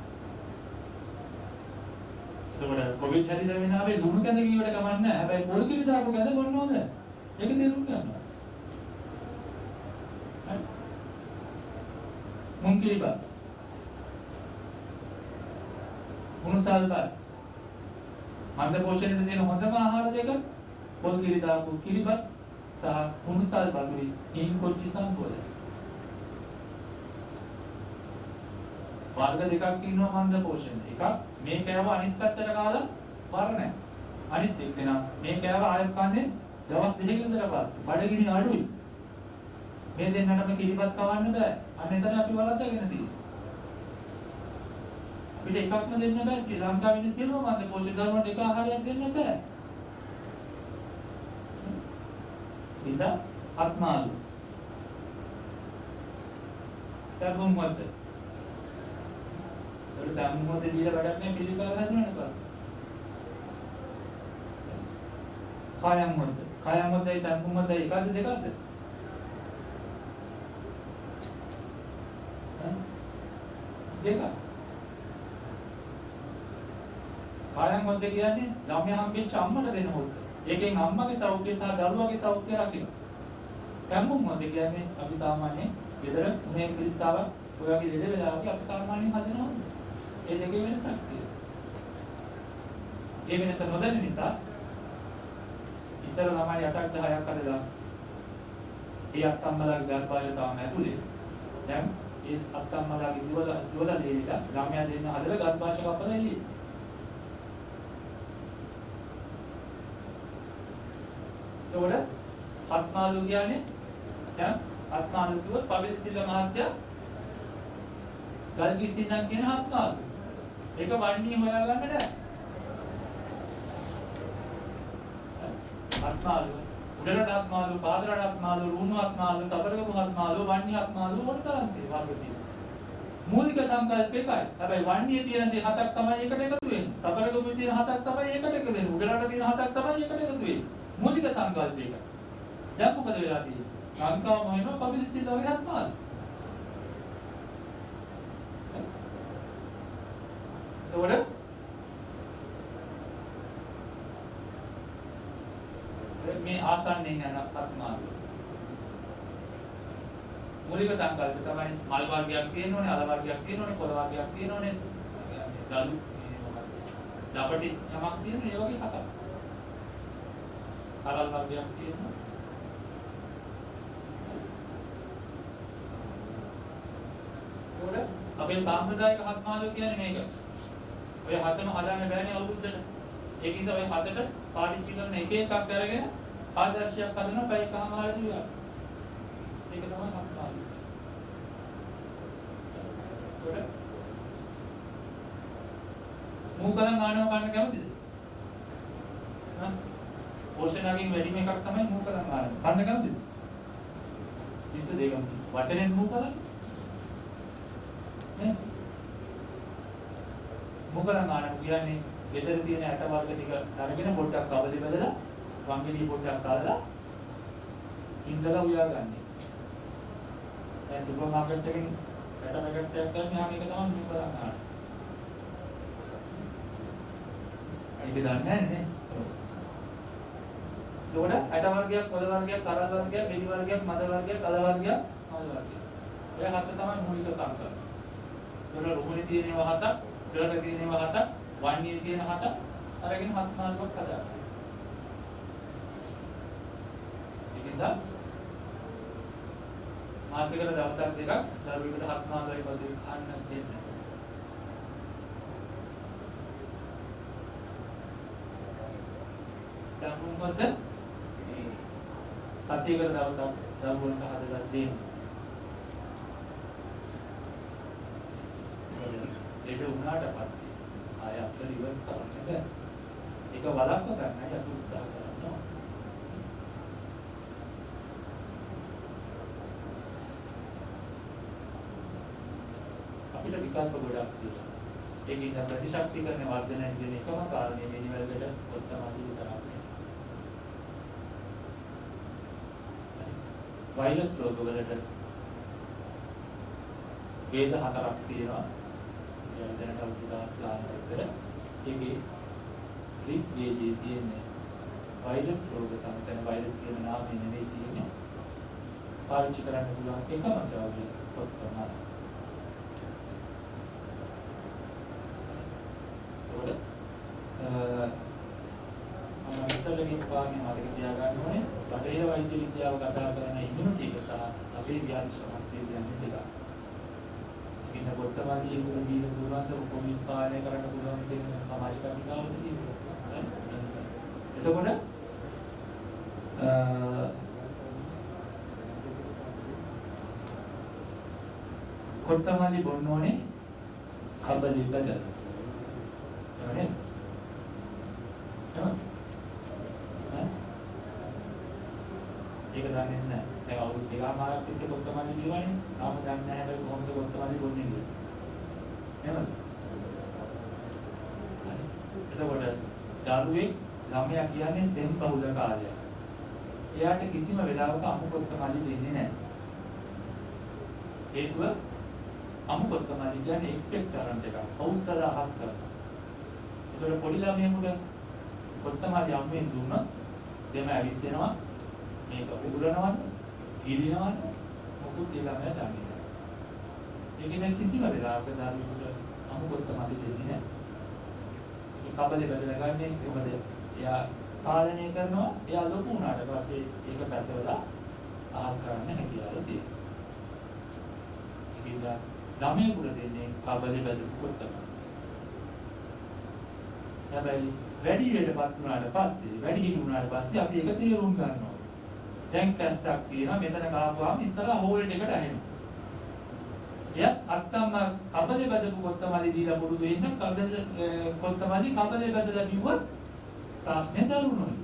එතකොට කොවිඩ් හැදිලා වෙනාවේ ලුණු කැඳ කීවට කමක් නැහැ. හැබැයි පොල් කිරි දාපු කැඳ බොන්න ඕනේ. ඒක තේරුම් ගන්න. හරි. මුංකිලිප. උණුසල්ප. මන්ද පෝෂණයට දෙන හොඳම ආහාර දෙක පොල් කිරි දාපු කිරිපත් සහ කුණුසල් බඳුයි හින් කොච්චි සම්බෝධය. වර්ග දෙකක් ඉන්නවා මන්ද පෝෂණ. එකක් මේ කෑව අනිත් පැත්තට කාලා බර නැහැ. අනිත් එක්කෙනා මේ කෑව ආයෙත් කන්නේ දවස් දෙකකින් ඉඳලා පස්සේ. බඩගිනි අඩුයි. මේ දෙන්නටම කිරිපත් කවන්න බෑ. අන්න එතන අපි වලද්දාගෙන තියෙන්නේ. අපිට එකක්ම දෙන්න බෑ. ශ්‍රී ලංකාවේ ඉන්න සියලුම මන්ද පෝෂණ ධර්මවලට එක ආහාරයක් දෙන්න බෑ. ඉතින් ආත්මාලු. තරුම් මොකද? ඒක තරුම් මොකද දීලා වැඩක් නැහැ පිළිකල හදන්න පස්සේ. කායම් මොකද? කායම් මොකදයි තරුම් මොකදයි එකද දෙකද? දෙක. කායම් මොකද කියන්නේ ළමයා හම්බෙච්ච අම්මට දෙන මොකද? ඒකෙන් අම්මගේ සෞඛ්‍යය සහ දරුවාගේ සෞඛ්‍යය රකින්න. තරුම් මොකද කියන්නේ අපි සාමාන්‍යයෙන් ගෙදර මේ ක්‍රිස්තාව ඔය වගේ දෙද වෙලාවක අපි සාමාන්‍යයෙන් හදනවා. ඒ දෙකේ වෙනසක් තියෙනවා. ඒ වෙනස නොදැන නිසා ඉස්සර ළමයි 8ක් 10ක් හදලා ඒ අත්තම්මලාගේ ගර්භාෂය තාම ඇතුලේ. දැන් ඒ අත්තම්මලාගේ දුවලා දෙවිලා ළමයා දෙන්න හදලා ගර්භාෂය කපලා එළියේ. ඒකට ආත්මාලු කියන්නේ දැන් ආත්මාලු කිව්වොත් පබිල් සිල්ල මහත්තයා ගල්කිසිනක් කියන ආත්මාලු. ඒක වන්නේ හොයාගන්න බෑ. ආත්මාලු, උඩරට ආත්මාලු, පාදරට ආත්මාලු, රුණු ආත්මාලු, සබරගමු ආත්මාලු, වන්නේ ආත්මාලු වල තරම් තියෙනවා වර්ග තියෙනවා. මූලික සංකල්ප එකයි. හැබැයි වන්නේ තියෙන දේ හතක් තමයි එකට එකතු වෙන්නේ. සබරගමු තියෙන හතක් තමයි එකට එකතු වෙන්නේ. උඩරට තියෙන හතක් තමයි එකට එකතු වෙන්නේ. මූලික සංකල්ප එකයි. දැන් මොකද වෙලා තියෙන්නේ? ලංකාව මොනවා පබිල් සිල්ල වගේ ආත්මාලු. එතකොට මේ ආසන්නයෙන් යන ආත්මාලු. මූලික සංකල්ප තමයි මල් වර්ගයක් තියෙනෝනේ, අල වර්ගයක් තියෙනෝනේ, පොළ වර්ගයක් තියෙනෝනේ, දලු දපටි යමක් තියෙනෝනේ, ඒ වගේ හතක්. කරල් වර්ගයක් තියෙනවා. ඒකට අපේ සාම්ප්‍රදායික ආත්මාලු කියන්නේ මේක. ඔය හතම හදාන්න බෑනේ අවුරුද්දට. ඒකින්ද ඔය හතට පාවිච්චි කරන එක එකක් අරගෙන ආදර්ශයක් හදනවා පැය එකමාරදී විතර. ඒක තමයි ආත්මාලු. ඒකට මූකලන් ආනව ගන්න කැමතිද? හා පෝෂණයෙන් වැඩිම එකක් තමයි මූකලන් ආනව. ගන්න කැමතිද? ඉස්ස දෙකම වචනෙන් මූකලන් නේ මොකලන් ආනම කියන්නේ ගෙදර තියෙන ඇට වර්ග ටික අරගෙන පොඩ්ඩක් කවලි බදලා වංගෙඩිය පොඩ්ඩක් කාලා ඉඳලා උයාගන්නේ. දැන් සුපර් මාකට් එකෙන් ඇට පැකට් එකක් ගන්න යාම එක තමයි මොකලන් ආන. ඒක දන්නේ නැහැ නේ. ඒකට ඇට වර්ගයක්, පොළ වර්ගයක්, කරල් වර්ගයක්, ගෙඩි වර්ගයක්, මද වර්ගයක්, අල වර්ගයක්, මද වර්ගයක්. ඔය හත තමයි මූලික සංකල්ප. ඒවල රුහුණේ තියෙනවා හතක්, උඩරට තියෙනවා හතක්, වන්නේ තියෙන හතක් අරගෙන හත් මාර්ගයක් හදාගන්න. ඒකෙන්ද මාසිකට දවසක් දෙකක් දරුවෙකුට හත් මාර්ගයක් වගේ කන්න දෙන්න. දැන් මොකද? සතියකට දවසක් දරුවන්ට හදලා දෙන්න. ඒක උනාට පස්සේ ආය අපිට රිවර්ස් කරන්න බෑ. ඒක වළක්ව ගන්නයි අපි උත්සාහ කරනවා. අපිට විකල්ප ගොඩක් තියෙනවා. ඒකෙන් ප්‍රතිශක්තිකරණ වර්ධනය කියන එකම කාරණේ මේ නිවැරදිට ඔත්තමදී කරන්නේ. වෛරස් රෝග වලට වේද හතරක් තියෙනවා. දැනට උදාස් ගන්න විතර ඒකේ රික් වේජී තියෙන්නේ වෛරස් රෝග සම්පන්න වෛරස් කියන නාමයෙන් නෙවෙයි තියෙන්නේ. පාවිච්චි කරන්න පුළුවන් එකම ජාතිය පොත් තමයි. මම ඉස්සරහින් පාන්නේ මතක තියාගන්න ඕනේ. බටහිර වෛද්‍ය ලියුම් දීලා දුරන්ත කොමිට් පාලනය කරන්න පුළුවන් කියන සමාජ කර්මිකාවල තියෙනවා. එතකොට කොත්තමල්ලි බොන්න ඕනේ කබලි බදල. එහෙනම් ඒක දන්නේ නැහැ. දැන් අවුරුදු දෙකමාරක් තිස්සේ කොත්තමල්ලි දිවන්නේ. තාම දන්නේ නැහැ කොහොමද කොත්තමල්ලි බොන්නේ කියලා. එහෙමද? එතකොට දරුවෙක් ළමයා කියන්නේ සෙම් බහුල කාලයක්. එයාට කිසිම වෙලාවක අමු කොත්තමල්ලි දෙන්නේ නැහැ. හේතුව අමු කොත්තමල්ලි කියන්නේ එක්ස්පෙක්ට් කරන එක. අවශ්‍යලා හත් කරනවා. ඒතකොට පොඩි ළමයෙකුට කොත්තමල්ලි අම්මෙන් දුන්නොත් සෙම ඇවිස්සෙනවා. මේක උගුරනවා, ගිලිනවා මොකුත් ඒ ළමයා දන්නේ නැහැ. ඒකෙන් කිසිම වෙලාවක දරුවෙකුට අමු කොත්තමල්ලි දෙන්නේ නැහැ. ඒ කබලේ බදලා ගන්නේ මොකද? එයා පාලනය කරනවා. එයා ලොකු වුණාට පස්සේ ඒක පැසවලා ආහාර කරන්න හැකියාව තියෙනවා. ඒකද ළමයෙකුට දෙන්නේ කබලේ බදපු කොත්තමල්ලි. හැබැයි වැඩි වෙලපත් වුණාට පස්සේ වැඩි හිටු වුණාට පස්සේ අපි ඒක තේරුම් ගන්නවා. දැන් කැස්සක් තියෙනවා මෙතන ගාපුවාම ඉස්සරහා හෝල් එකට ඇහෙනවා. එයත් අත්තම්ම කබලේ බදපු කොත්තමල්ලි දීලා පුරුදු වෙන්න කොත්තමල්ලි කබලේ බදලා කිව්වොත් ප්‍රශ්නේ දරුණුයි.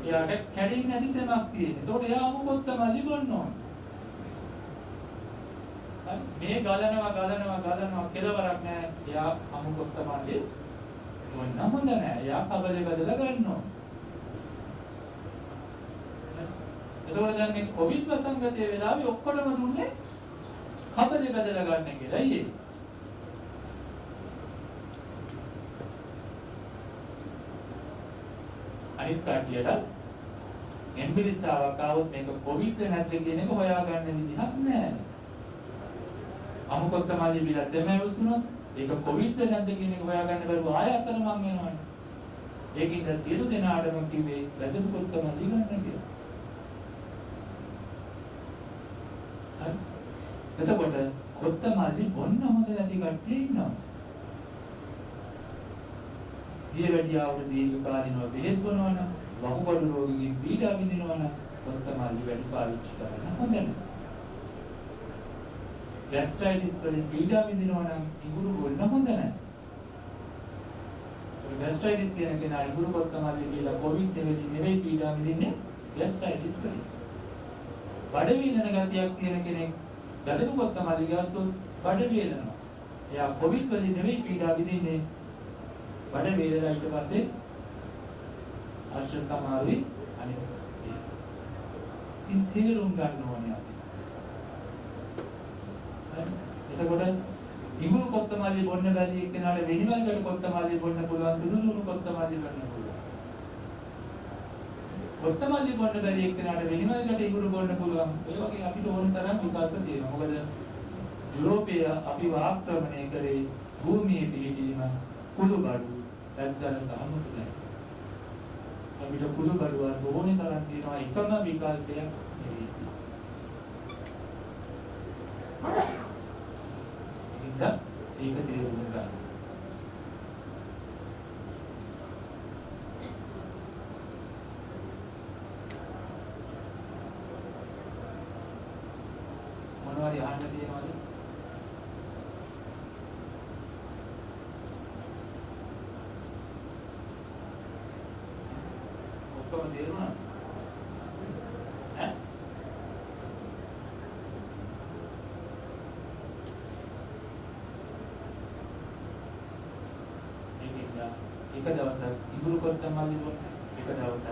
එයාට කැඩෙන්නේ නැති සෙමක් තියෙනවා. ඒකට එයා අමු කොත්තමල්ලි බොන්න ඕනේ. මේ ගලනවා කෙලවරක් නැහැ. එයා අමු කොත්තමල්ලි බොන්න හොඳ නැහැ. එයා කබලේ බදලා ගන්නවා. එතකොට දැන් මේ කොවිඩ් වසංගතයේ වෙලාවේ ඔක්කොම දුන්නේ කබලේ බදලා ගන්න කියලා. අයියේ. අනිත් කටියට එම්බිරිස්සාවක් ආවොත් මේක කොවිඩ් නැද්ද කියන එක හොයාගන්න විදිහක් නැහැ. අමු කොත්තමල්ලි බිලා සෙම උසුනොත් ඒක කොවිඩ් නැද්ද කියන එක හොයාගන්න බැරුව ආය අතරමං වෙනවනේ. ඒකින්ද සියලු දෙනාටම කිව්වේ බදපු කොත්තමල්ලි ගන්න කියලා. එතකොට කොත්තමල්ලි බොන්න හොඳ නැති කට්ටිය ඉන්නවා. දියවැඩියාවට දීර්ඝකාලීනව බෙහෙත් බොනවා නම්, වකුගඩු රෝගීන් පීඩා විඳිනවා නම් කොත්තමල්ලි වැඩි පාවිච්චි කරන්න හොඳ නැහැ. ગેස්ට්‍රයිටිස් වලින් පීඩා විඳිනවා නම් ඉඟුරු බොන්න හොඳ නැහැ. ગેස්ට්‍රයිටිස් කියන කෙනා ඉඟුරු කොත්තමල්ලි කියලා කොවිඩ් නෙවෙයි පීඩා විඳින්නේ ગેස්ට්‍රයිටිස් වලින්. බඩ වේදන ගතියක් තියෙන කෙනෙක් බඩු කොත්තමල්ලි ගත්තොත් බඩ වේදනවා. එයා කොවිඩ් වලින් නෙවෙයි පීඩා විඳින්නේ බඩ වේදනා ඊට පස්සේ අර්ශ සමාරුයි අනිත් තේරුම් ගන්න ඕනේ අපි. එතකොට ඉඟුරු කොත්තමල්ලි බොන්න බැරි එක්කෙනාට වෙනිමල්කට කොත්තමල්ලි බොන්න පුළුවන්, සුදු දුණු කොත්තමල්ලි බොන්න පුළුවන්. කොත්තමල්ලි බොන්න බැරි එක්කෙනාට වෙනිමල්කට ඉඟුරු බොන්න පුළුවන්. ඒ වගේ අපිට ඕන තරම් විකල්ප තියෙනවා. මොකද යුරෝපය අපිව ආක්‍රමණය කරේ භූමියේ පිහිටීම කුළු බඩු ඇත්තට සාමුතු නැහැ. අපිට කුළු බඩුවක් ඕනේ තරම් තියෙනවා. එකම විකල්පයක් නෙවෙයි. ඒක තේරුම් ගන්න. මොනවද අහන්න තියෙනවද? ඔක්කොම තේරුණා? ඈ? එක දවසක් ඉඟුරු කොත්තමල්ලි බොන්න, එක දවසක්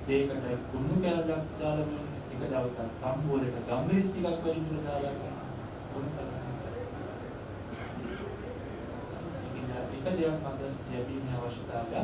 දෙයකට කුණු කැලක් දාලා බොන්න, එක දවසක් සම්බෝලයක ගම්බිරිස් ටිකක් වලින් දාලා බොන්න. එක දෙයක් මත යැපීමේ අවශ්‍යතාවය